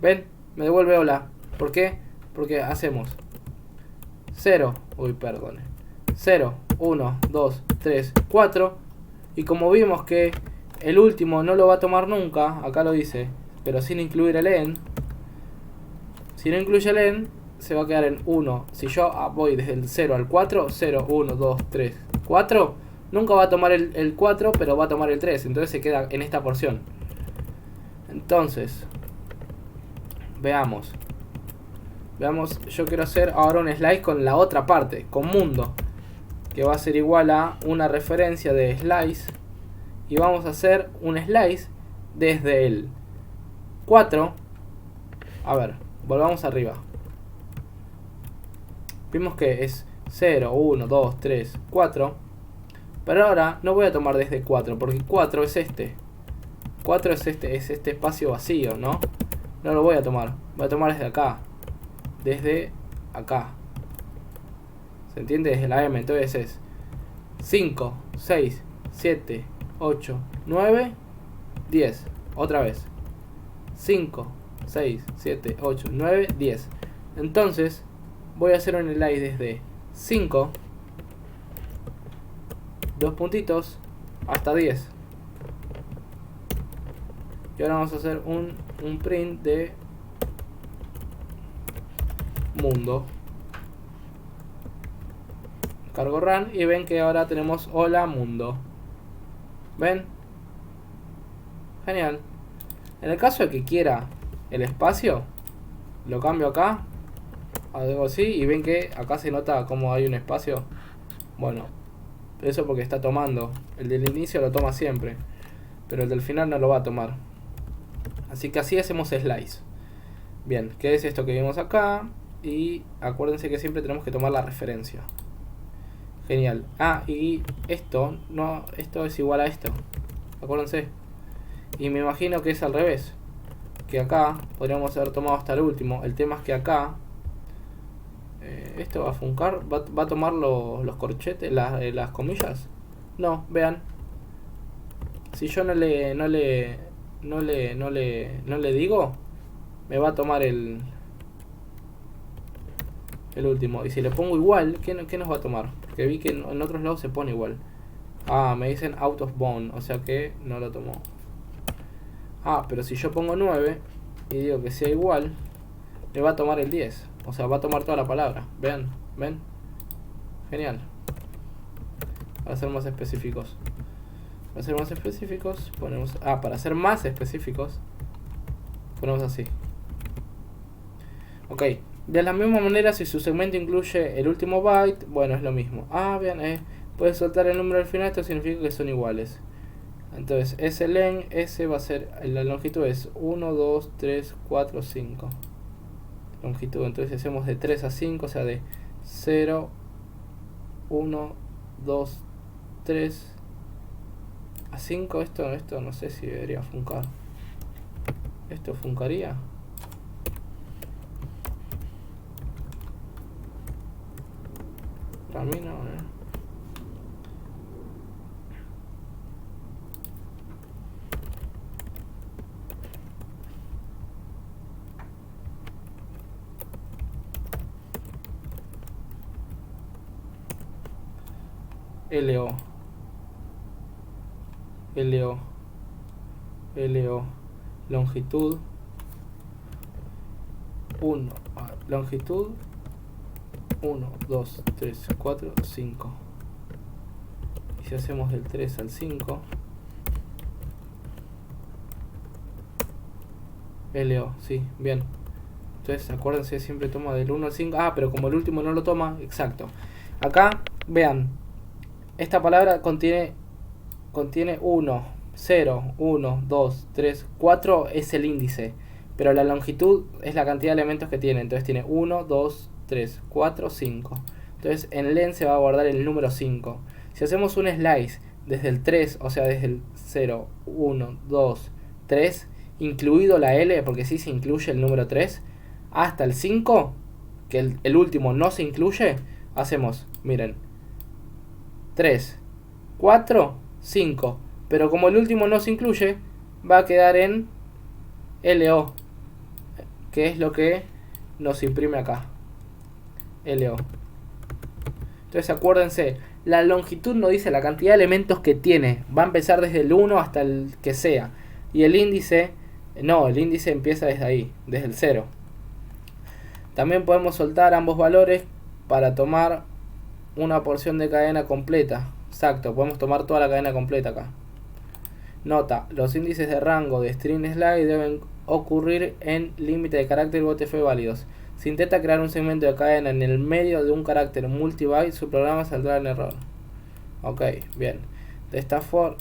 ¿Ven? Me devuelve hola. ¿Por qué? Porque hacemos 0, 0, 1, 2, 3, 4. Y como vimos que el último no lo va a tomar nunca, acá lo dice, pero sin incluir el en. Si no incluye el en, se va a quedar en 1. Si yo voy desde el 0 al 4, 0, 1, 2, 3, 4, nunca va a tomar el 4, pero va a tomar el 3. Entonces se queda en esta porción. Entonces, veamos. Yo quiero hacer ahora un slice con la otra parte, con mundo, que va a ser igual a una referencia de slice. Y vamos a hacer un slice desde el 4. A ver, volvamos arriba. Vimos que es 0, 1, 2, 3, 4. Pero ahora no voy a tomar desde 4, porque 4 es este. 4 es este espacio vacío, ¿no? No lo voy a tomar. Voy a tomar desde acá. Desde acá. ¿Se entiende? Desde la M. Entonces es 5, 6, 7, 8, 9, 10. Otra vez. 5, 6, 7, 8, 9, 10. Entonces voy a hacer un slice desde 5, 2 puntitos, hasta 10. Y ahora vamos a hacer un print de mundo. Cargo run y ven que ahora tenemos hola mundo. ¿Ven? Genial. En el caso de que quiera el espacio, lo cambio acá, algo así, y ven que acá se nota como hay un espacio. Bueno, eso porque está tomando. El del inicio lo toma siempre, pero el del final no lo va a tomar. Así que así hacemos slice. Bien, ¿qué es esto que vimos acá? Y acuérdense que siempre tenemos que tomar la referencia. Genial. Ah, y esto, no, esto es igual a esto. Acuérdense. Y me imagino que es al revés. Que acá podríamos haber tomado hasta el último. El tema es que acá esto va a funcar, va a tomar los corchetes, las comillas. No, vean. Si yo no le digo, me va a tomar el último. Y si le pongo igual, ¿qué nos va a tomar? Porque vi que en otros lados se pone igual. Ah, me dicen out of bound, o sea que no lo tomó. Ah, pero si yo pongo 9 y digo que sea igual, me va a tomar el 10. O sea, va a tomar toda la palabra. Vean, ven. Genial. Para ser más específicos. Para ser más específicos, ponemos... Ah, para ser más específicos, ponemos así. Ok. De la misma manera, si su segmento incluye el último byte, bueno, es lo mismo. Ah, bien, puedes soltar el número al final, esto significa que son iguales. Entonces, len, ese va a ser, la longitud es 1, 2, 3, 4, 5. Longitud, entonces hacemos de 3 a 5, o sea de 0, 1, 2, 3 a 5. Esto no sé si debería funcar. ¿Esto funcaría? Para mí no, LO longitud 1, longitud 1, 2, 3, 4, 5. Y si hacemos del 3 al 5, LO, sí, bien. Entonces acuérdense, siempre toma del 1 al 5. Ah, pero como el último no lo toma, exacto. Acá, vean, esta palabra contiene 1, 0, 1, 2, 3, 4 es el índice. Pero la longitud es la cantidad de elementos que tiene. Entonces tiene 1, 2, 3, 4, 5. Entonces en len se va a guardar el número 5. Si hacemos un slice desde el 3, o sea desde el 0, 1, 2, 3, incluido la L, porque sí se incluye el número 3, hasta el 5, que el último no se incluye, hacemos, miren, 3, 4, 5. Pero como el último no se incluye, va a quedar en LO, que es lo que nos imprime acá. LO. Entonces acuérdense, la longitud no dice la cantidad de elementos que tiene. Va a empezar desde el 1 hasta el que sea. Y el índice, no, el índice empieza desde ahí, desde el 0. También podemos soltar ambos valores para tomar una porción de cadena completa. Exacto, podemos tomar toda la cadena completa acá. Nota, los índices de rango de string slide deben ocurrir en límite de carácter UTF válidos. Si intenta crear un segmento de cadena en el medio de un carácter multibyte, su programa saldrá en error. Ok, bien. De esta forma,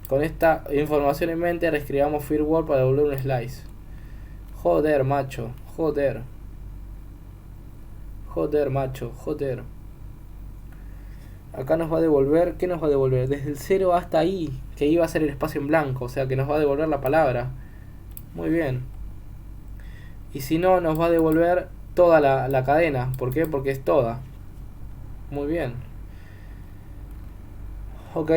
con esta información en mente, reescribamos firmware para devolver un slice. Joder, macho, joder. Joder, macho, joder. Acá nos va a devolver, ¿qué nos va a devolver? Desde el 0 hasta ahí, que iba a ser el espacio en blanco, o sea que nos va a devolver la palabra. Muy bien. Y si no, nos va a devolver toda la cadena. ¿Por qué? Porque es toda. Muy bien. Ok,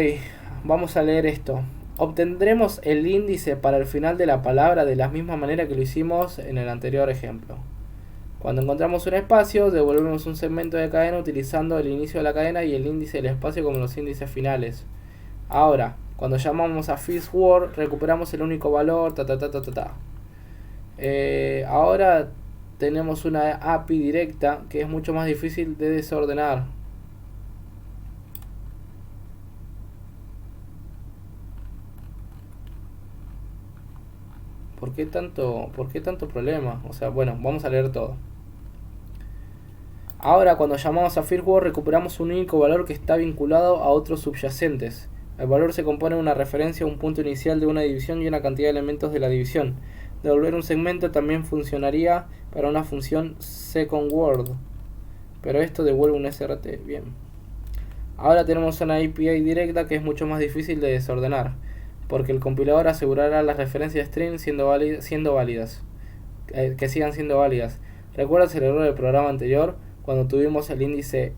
vamos a leer esto. Obtendremos el índice para el final de la palabra de la misma manera que lo hicimos en el anterior ejemplo. Cuando encontramos un espacio, devolvemos un segmento de cadena utilizando el inicio de la cadena y el índice del espacio como los índices finales. Ahora, cuando llamamos a firstWord, recuperamos el único valor, ahora tenemos una API directa que es mucho más difícil de desordenar. ¿Por qué tanto problema? O sea, bueno, vamos a leer todo. Ahora, cuando llamamos a firstWord, recuperamos un único valor que está vinculado a otros subyacentes. El valor se compone de una referencia a un punto inicial de una división y una cantidad de elementos de la división. Devolver un segmento también funcionaría para una función secondWord, pero esto devuelve un SRT. Bien. Ahora tenemos una API directa que es mucho más difícil de desordenar, porque el compilador asegurará las referencias string siendo válidas, que sigan siendo válidas. ¿Recuerdas el error del programa anterior cuando tuvimos el índice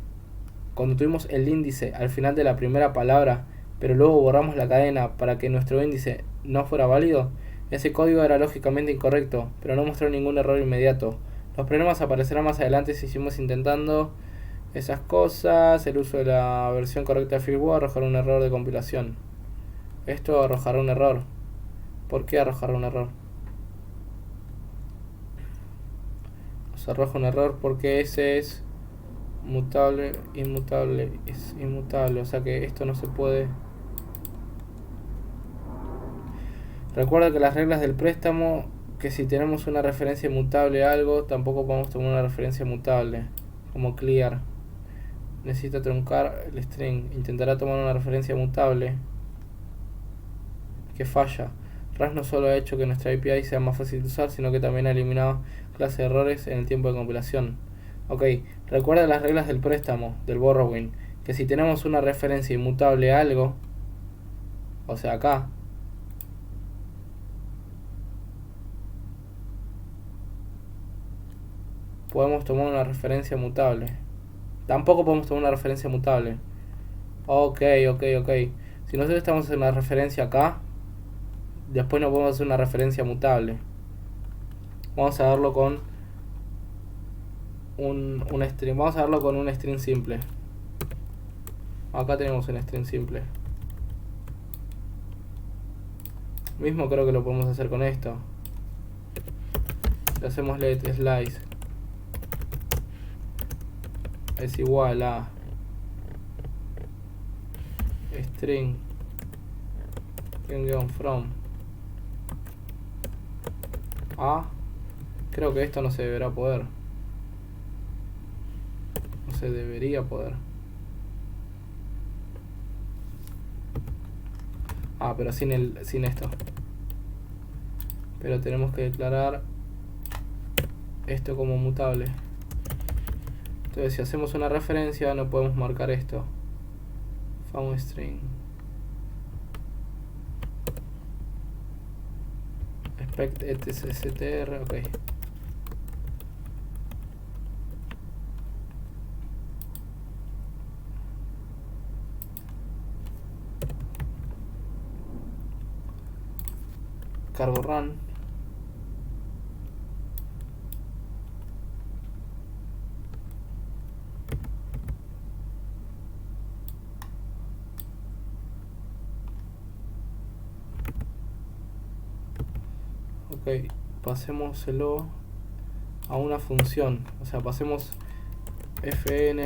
al final de la primera palabra, pero luego borramos la cadena para que nuestro índice no fuera válido? Ese código era lógicamente incorrecto, pero no mostró ningún error inmediato. Los problemas aparecerán más adelante si seguimos intentando esas cosas. El uso de la versión correcta de firmware arrojará un error de compilación. Esto arrojará un error. ¿Por qué arrojará un error? Nos arroja un error porque ese es mutable, es inmutable, o sea que esto no se puede. Recuerda que las reglas del préstamo, que si tenemos una referencia inmutable a algo, tampoco podemos tomar una referencia mutable, como clear. Necesita truncar el string. Intentará tomar una referencia mutable que falla. RAS no solo ha hecho que nuestra API sea más fácil de usar, sino que también ha eliminado clases de errores en el tiempo de compilación. Ok, recuerda las reglas del préstamo, del borrowing, que si tenemos una referencia inmutable a algo, o sea acá, podemos tomar una referencia mutable. Tampoco podemos tomar una referencia mutable. Ok. Si nosotros estamos en una referencia acá, después no podemos hacer una referencia mutable. Vamos a verlo con un string. Vamos a verlo con un string simple. Acá tenemos un string simple. Mismo creo que lo podemos hacer con esto. Le hacemos let slice es igual a string from a. Creo que esto no se deberá poder. No se debería poder. Pero sin esto. Pero tenemos que declarar esto como mutable. Entonces si hacemos una referencia no podemos marcar esto. Found string. Expect str, ok. Cargo run. Ok, pasémoselo a una función. O sea, pasemos fn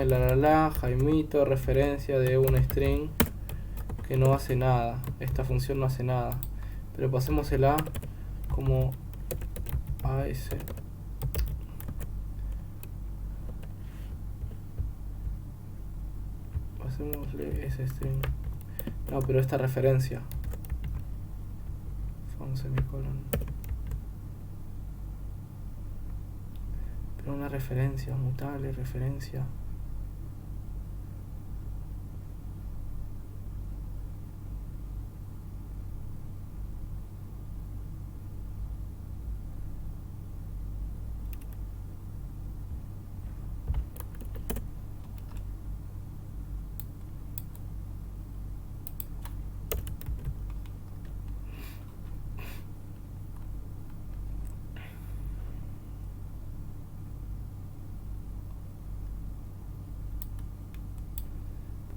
Jaimito, referencia de un string que no hace nada. Esta función no hace nada. Pero pasémosela como AS. Pasémosle ese string. No, pero esta referencia. Semicolon. Pero una referencia, mutable, referencia.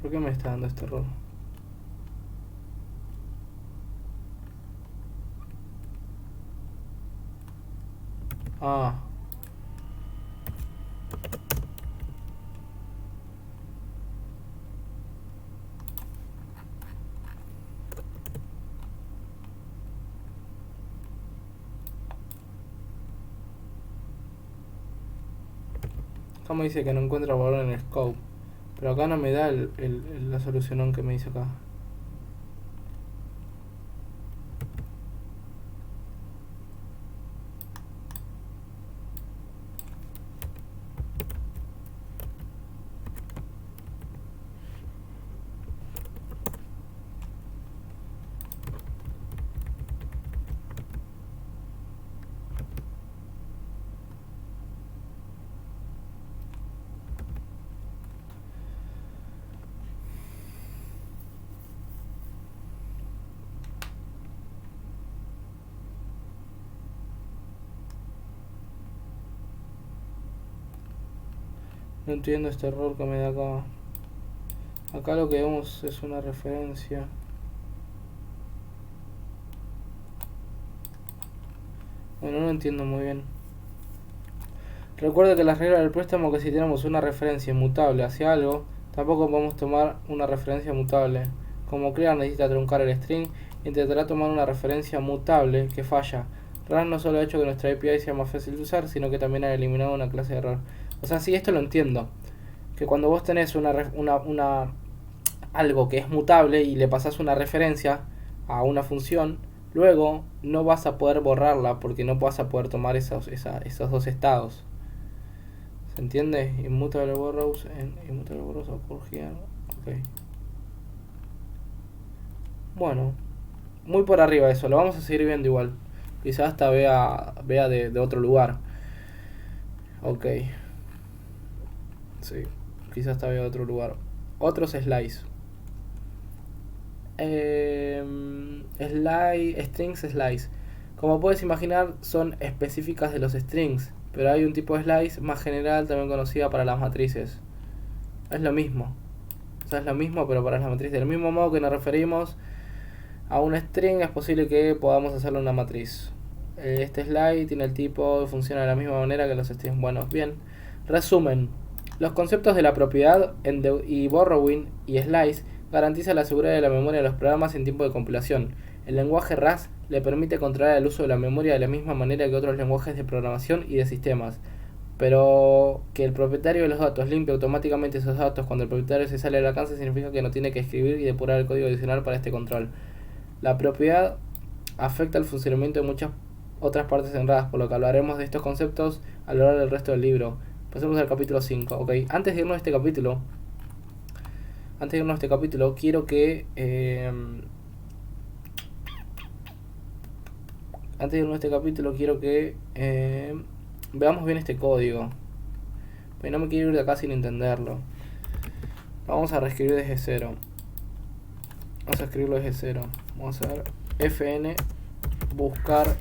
¿Por qué me está dando este error? Acá me dice que no encuentra valor en el scope. Pero acá no me da la solución que me dice acá. No entiendo este error que me da acá. Acá lo que vemos es una referencia. Bueno, no entiendo muy bien. Recuerda que las reglas del préstamo que si tenemos una referencia inmutable hacia algo, tampoco podemos tomar una referencia mutable. Como Clear necesita truncar el string, intentará tomar una referencia mutable que falla. RAS no solo ha hecho que nuestra API sea más fácil de usar, sino que también ha eliminado una clase de error. O sea, sí, esto lo entiendo. Que cuando vos tenés algo que es mutable y le pasás una referencia a una función, luego no vas a poder borrarla porque no vas a poder tomar esos dos estados. ¿Se entiende? Immutable borrows en immutable borrows occur here. Ok. Bueno, muy por arriba eso, lo vamos a seguir viendo igual. Quizás hasta vea de otro lugar. Ok. Sí, quizás hasta vea de otro lugar. Otros slice. Strings slice. Como puedes imaginar, son específicas de los strings, pero hay un tipo de slice más general, también conocida para las matrices. Es lo mismo. O sea, es lo mismo, pero para las matrices. Del mismo modo que nos referimos a un string, es posible que podamos hacerle una matriz. Este slide tiene el tipo, funciona de la misma manera que los strings. Bueno, bien. Resumen. Los conceptos de la propiedad y borrowing y slice garantizan la seguridad de la memoria de los programas en tiempo de compilación. El lenguaje RAS le permite controlar el uso de la memoria de la misma manera que otros lenguajes de programación y de sistemas. Pero que el propietario de los datos limpie automáticamente esos datos cuando el propietario se sale del alcance significa que no tiene que escribir y depurar el código adicional para este control. La propiedad afecta el funcionamiento de muchas otras partes en RAS, por lo que hablaremos de estos conceptos a lo largo del resto del libro. Pasemos al capítulo 5. Ok, antes de irnos a este capítulo, quiero que veamos bien este código. Pero no me quiero ir de acá sin entenderlo. Vamos a reescribir desde cero. Vamos a escribirlo desde cero. Vamos a ver. Fn buscar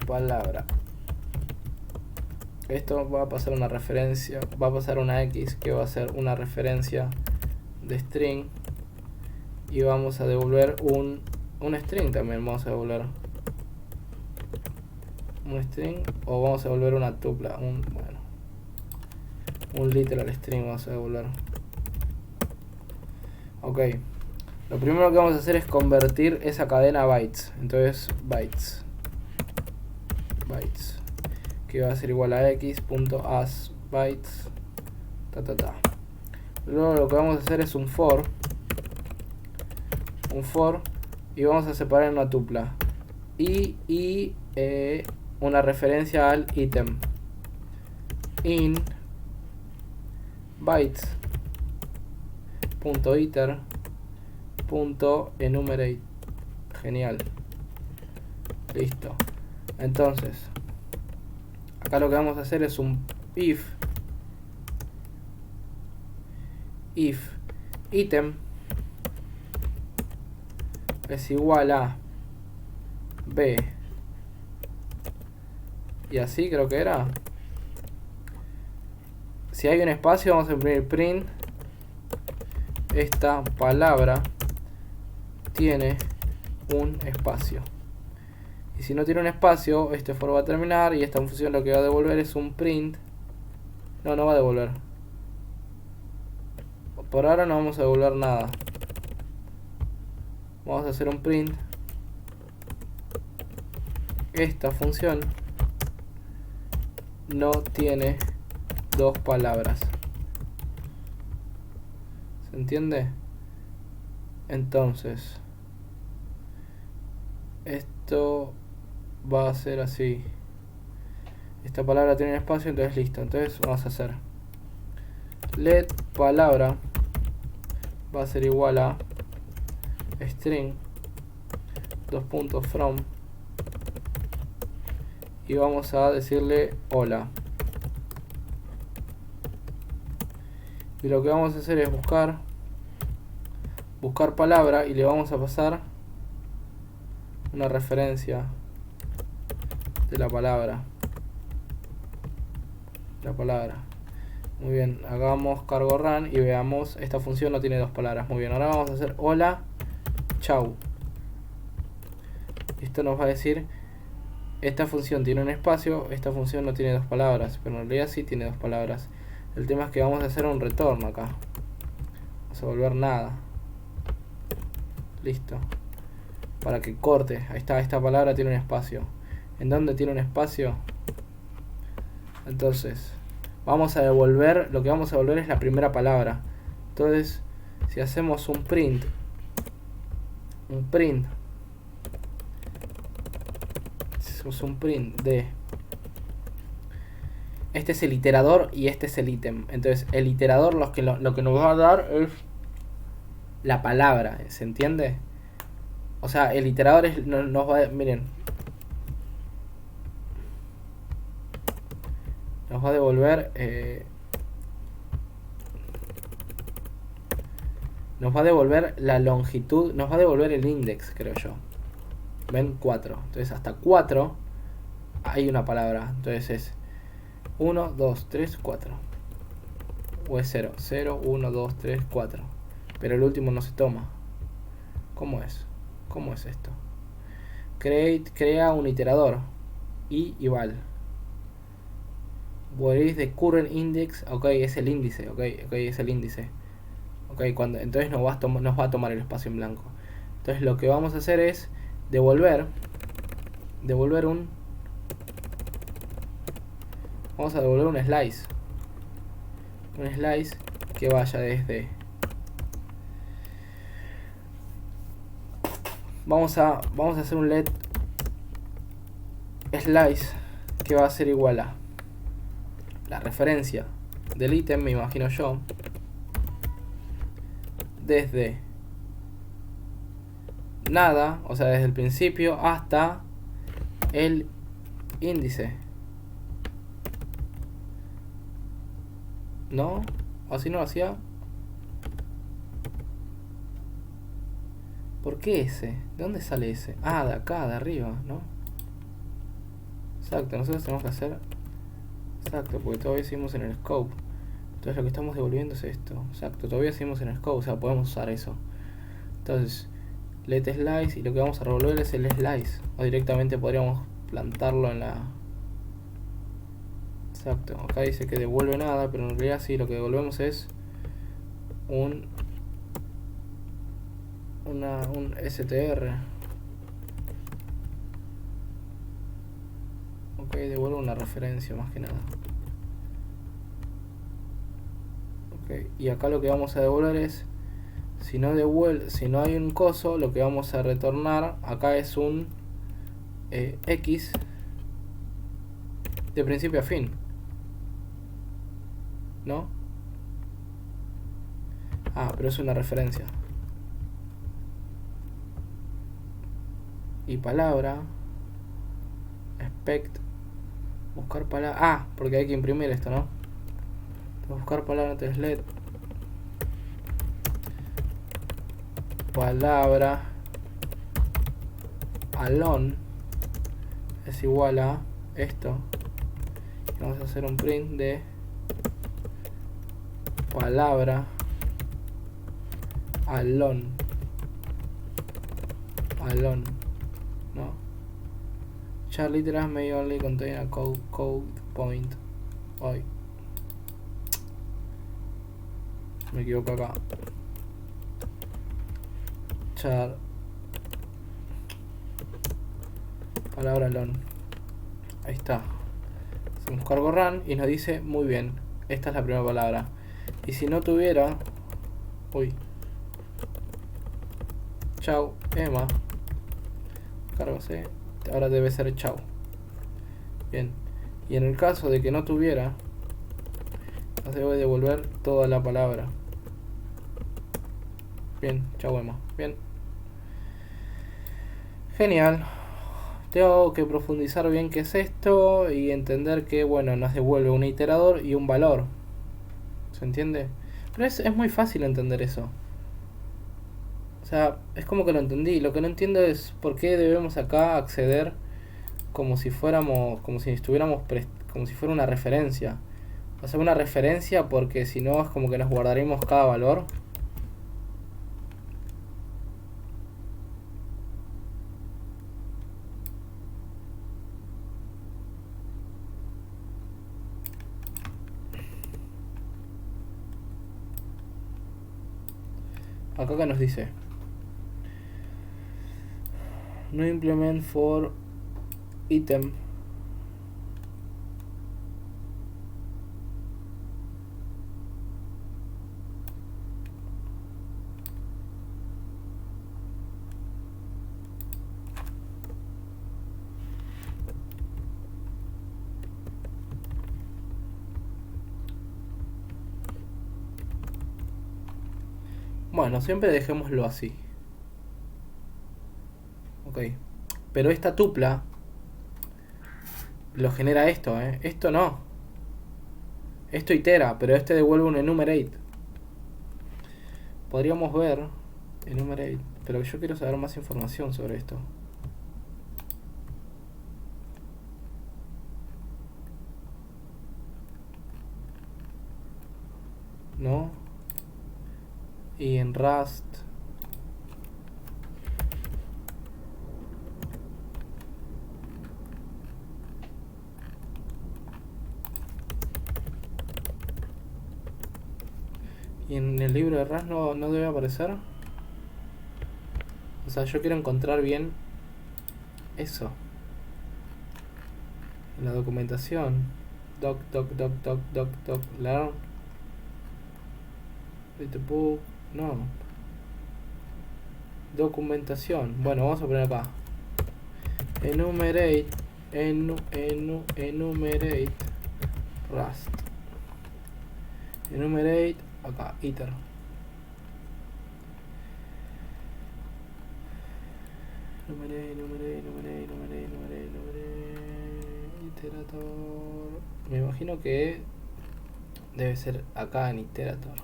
palabra. Esto va a pasar una referencia. Va a pasar una X que va a ser una referencia de string. Y vamos a devolver un string también. Vamos a devolver un string. O vamos a devolver una tupla. Un literal string vamos a devolver. Ok. Lo primero que vamos a hacer es convertir esa cadena a bytes. Entonces, bytes. Que va a ser igual a x.as bytes. Luego lo que vamos a hacer es un for. Y vamos a separar en una tupla. Y una referencia al ítem. In bytes.iter.enumerate. Genial. Listo. Entonces, acá lo que vamos a hacer es un if item es igual a b. Y así creo que era. Si hay un espacio, vamos a imprimir print. Esta palabra tiene un espacio. Y si no tiene un espacio, este for va a terminar. Y esta función lo que va a devolver es un print. No va a devolver. Por ahora no vamos a devolver nada. Vamos a hacer un print. Esta función no tiene dos palabras. ¿Se entiende? Entonces, esto va a ser así. Esta palabra tiene un espacio, entonces listo. Entonces vamos a hacer let palabra va a ser igual a string from y vamos a decirle hola. Y lo que vamos a hacer es buscar palabra y le vamos a pasar una referencia de la palabra. Muy bien, hagamos cargo run y veamos, esta función no tiene dos palabras. Muy bien, ahora vamos a hacer hola, chau. Esto nos va a decir, esta función tiene un espacio, esta función no tiene dos palabras, pero en realidad sí tiene dos palabras. El tema es que vamos a hacer un retorno acá. Vamos a volver nada. Listo. Para que corte. Ahí está, esta palabra tiene un espacio. ¿En dónde tiene un espacio? Entonces, vamos a devolver, lo que vamos a devolver es la primera palabra. Entonces, si hacemos un print de, este es el iterador y este es el ítem. Entonces el iterador lo que nos va a dar es la palabra, ¿se entiende? O sea, el iterador nos va a, miren, nos va a devolver la longitud, nos va a devolver el index, creo yo. Ven, 4. Entonces hasta 4 hay una palabra. Entonces es 1, 2, 3, 4. O es 0, 0, 1, 2, 3, 4. Pero el último no se toma. ¿Cómo es? ¿Cómo es esto? Crea un iterador. Y igual. What is the current index? Ok, es el índice. Ok, es el índice. Ok, entonces nos va a tomar el espacio en blanco. Entonces lo que vamos a hacer es devolver un... Vamos a devolver un slice. Un slice que vaya desde... Vamos a hacer un let slice que va a ser igual a la referencia del ítem, me imagino yo, desde nada, o sea, desde el principio hasta el índice. ¿No? Así no lo hacía. ¿Por qué ese? ¿De dónde sale ese? Ah, de acá, de arriba, ¿no? Exacto, nosotros tenemos que hacer... Exacto, porque todavía seguimos en el scope. Entonces lo que estamos devolviendo es esto. Exacto, todavía seguimos en el scope, o sea, podemos usar eso. Entonces, let slice, y lo que vamos a devolver es el slice. O directamente podríamos plantarlo en la... Exacto, acá dice que devuelve nada, pero en realidad sí, lo que devolvemos es un str. Ok, devuelve una referencia más que nada. Ok, y acá lo que vamos a devolver es, si no hay un coso, lo que vamos a retornar acá es un x de principio a fin, ¿no? Ah, pero es una referencia. Y palabra, expect, buscar palabra. Ah, porque hay que imprimir esto, ¿no? Buscar palabra, entonces let palabra alone es igual a esto. Vamos a hacer un print de palabra alone, ¿no? Char literal may only contain a code point. Hoy me equivoco acá. Char palabra alone. Ahí está. Hacemos cargo run y nos dice muy bien, esta es la primera palabra. Y si no tuviera, uy, chau, Emma, cargo C, ahora debe ser chau. Bien, y en el caso de que no tuviera, nos debe devolver toda la palabra. Bien, chau Emma, bien. Genial. Tengo que profundizar bien qué es esto y entender que, bueno, nos devuelve un iterador y un valor. ¿Se entiende? Pero es muy fácil entender eso. O sea, es como que lo entendí. Lo que no entiendo es por qué debemos acá acceder como si fuéramos, como si estuviéramos, como si fuera una referencia. hacer una referencia porque si no es como que nos guardaremos cada valor. Acá que nos dice no implement for item. Bueno, siempre dejémoslo así. Ok. Pero esta tupla lo genera esto, ¿eh? Esto no. Esto itera, pero este devuelve un enumerate. Podríamos ver enumerate, pero yo quiero saber más información sobre esto. ¿No? Y en Rust y en el libro de Rust no debe aparecer. O sea, yo quiero encontrar bien eso en la documentación. Doc learn with the book. No, documentación. Bueno, vamos a poner acá enumerate enumerate Rust. Enumerate acá iter. Enumerate iterator. Me imagino que debe ser acá en iterator.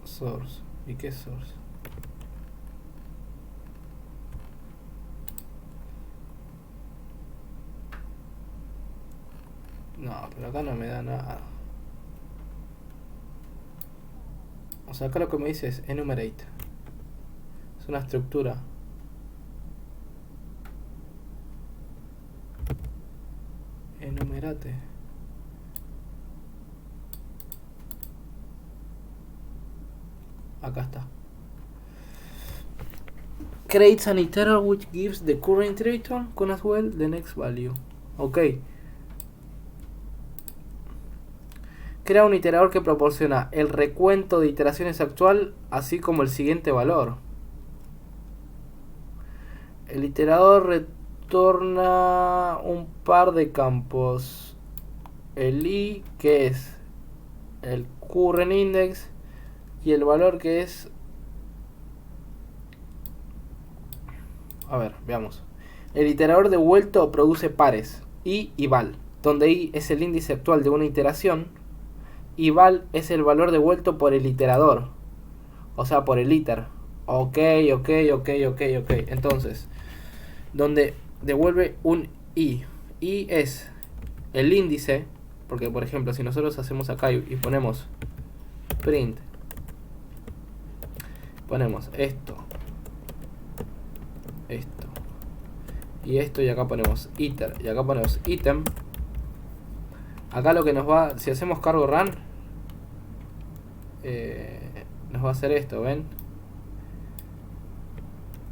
Source. ¿Y qué es source? No, pero acá no me da nada. O sea, acá lo que me dice es enumerate. Es una estructura. Enumerate. Acá está. Creates an iterator which gives the current iterator con as well the next value. Ok. Crea un iterador que proporciona el recuento de iteraciones actual, así como el siguiente valor. El iterador retorna un par de campos. El i, que es el current index, y el valor que es... A ver, veamos. El iterador devuelto produce pares, i y val, donde i es el índice actual de una iteración y val es el valor devuelto por el iterador, o sea, por el iter. Ok. Entonces, donde devuelve un i es el índice, porque por ejemplo, si nosotros hacemos acá y ponemos print, ponemos esto y esto, y acá ponemos iter y acá ponemos item. Acá lo que nos va, si hacemos cargo run, nos va a hacer esto, ¿ven?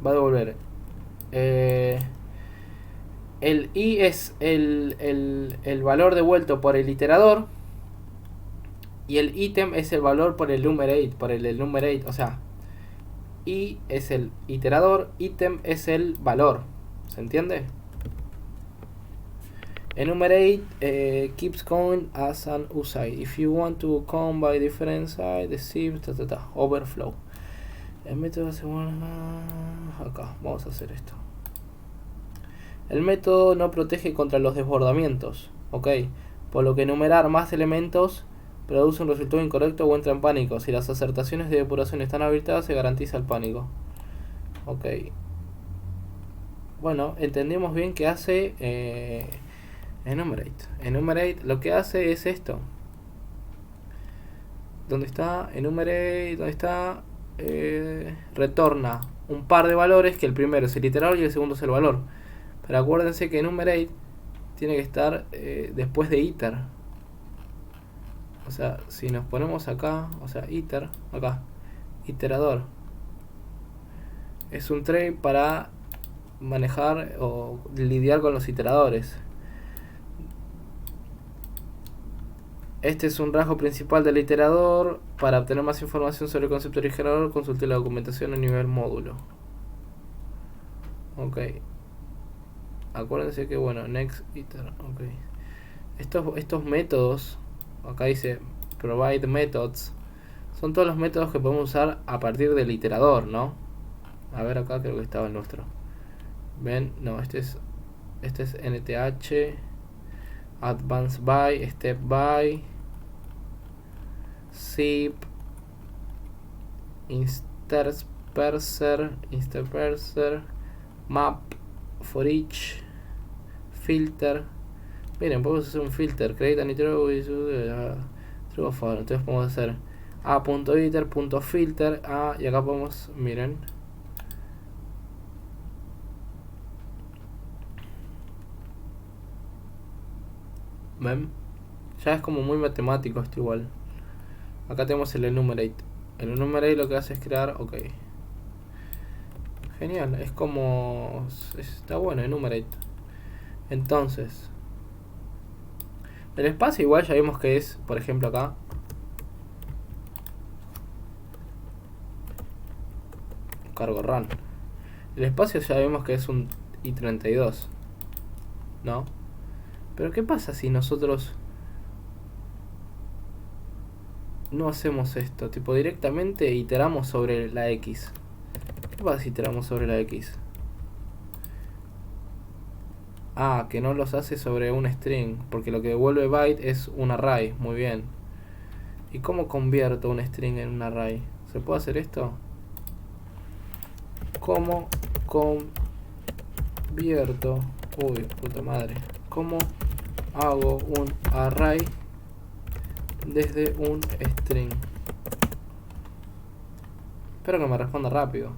Va a devolver el i es el valor devuelto por el iterador, y el item es el valor por el enumerate, o sea, i es el iterador, item es el valor. ¿Se entiende? Enumerate keeps count as an uside. If you want to count by different side, the sieve, overflow. El método acá, vamos a hacer esto. El método no protege contra los desbordamientos, ok, por lo que enumerar más elementos produce un resultado incorrecto o entra en pánico. Si las acertaciones de depuración están habilitadas, se garantiza el pánico. Ok. Bueno, entendemos bien que hace Enumerate. Enumerate lo que hace es esto. ¿Dónde está? Enumerate. ¿Dónde está? Retorna un par de valores, que el primero es el iterador y el segundo es el valor. Pero acuérdense que enumerate tiene que estar después de iter. O sea, si nos ponemos acá, o sea, iter, acá, iterador. Es un trait para manejar o lidiar con los iteradores. Este es un rasgo principal del iterador. Para obtener más información sobre el concepto del iterador, consulte la documentación a nivel módulo. Ok. Acuérdense que, bueno, next iter. Ok. Estos métodos, acá dice provide methods, son todos los métodos que podemos usar a partir del iterador, ¿no? A ver, acá creo que estaba el nuestro. ¿Ven? No, este es NTH, advanced by, step by, zip, interparser, map, for each, filter. Miren, podemos hacer un filter, create an iter, true o false. Entonces podemos hacer a.iter.filter, y acá podemos, miren, ¿ven? Ya es como muy matemático esto igual. Acá tenemos el enumerate. El enumerate lo que hace es crear, ok. Genial, es como... está bueno, enumerate. Entonces, el espacio igual ya vimos que es, por ejemplo acá, cargo run. El espacio ya vimos que es un i32, ¿no? Pero ¿qué pasa si nosotros no hacemos esto? Tipo, directamente iteramos sobre la X. ¿Qué pasa si iteramos sobre la X? Ah, que no los hace sobre un string, porque lo que devuelve byte es un array. Muy bien. ¿Y cómo convierto un string en un array? ¿Se puede hacer esto? ¿Cómo convierto? Uy, puta madre. ¿Cómo hago un array desde un string? Espero que me responda rápido.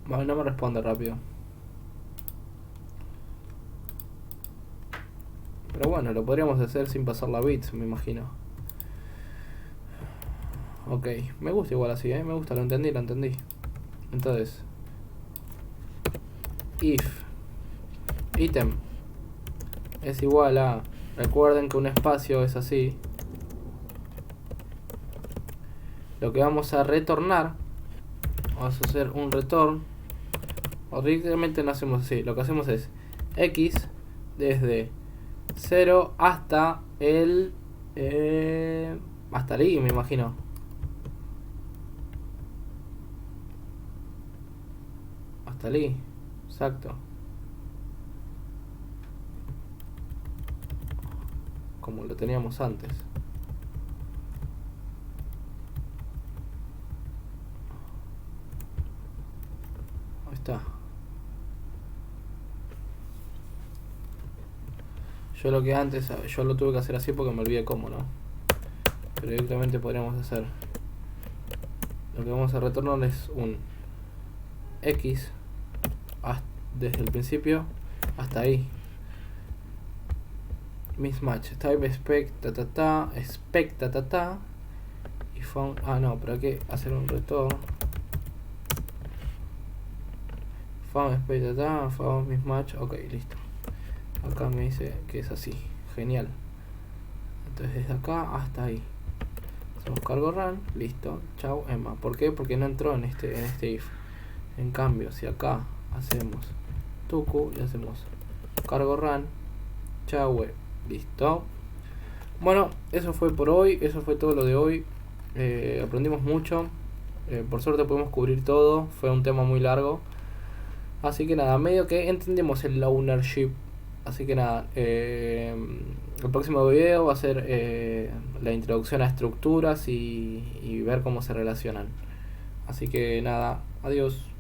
Vale, no me responde rápido. Pero bueno, lo podríamos hacer sin pasar la bits, me imagino. Ok, me gusta igual así, me gusta, lo entendí. Entonces, if item es igual a... Recuerden que un espacio es así. Lo que vamos a retornar, vamos a hacer un return, o directamente no hacemos así. Lo que hacemos es x desde 0 hasta el... hasta el i, me imagino. Hasta el i, exacto. Como lo teníamos antes. Ahí está. Yo lo que antes, yo lo tuve que hacer así porque me olvidé cómo, ¿no? Pero directamente podríamos hacer... Lo que vamos a retornar es un x desde el principio hasta ahí. Mismatch, type expect expect y found, no, pero hay que hacer un return. Found expect found mismatch, ok, listo. Acá me dice que es así, genial. Entonces desde acá hasta ahí hacemos cargo run, listo, chau Emma. ¿Por qué? Porque no entró en este if. En cambio, si acá hacemos tuku y hacemos cargo run, chau web, listo. Bueno, eso fue por hoy, eso fue todo lo de hoy. Aprendimos mucho, por suerte pudimos cubrir todo, fue un tema muy largo. Así que nada, medio que entendemos el ownership. Así que nada, el próximo video va a ser la introducción a estructuras y ver cómo se relacionan. Así que nada, adiós.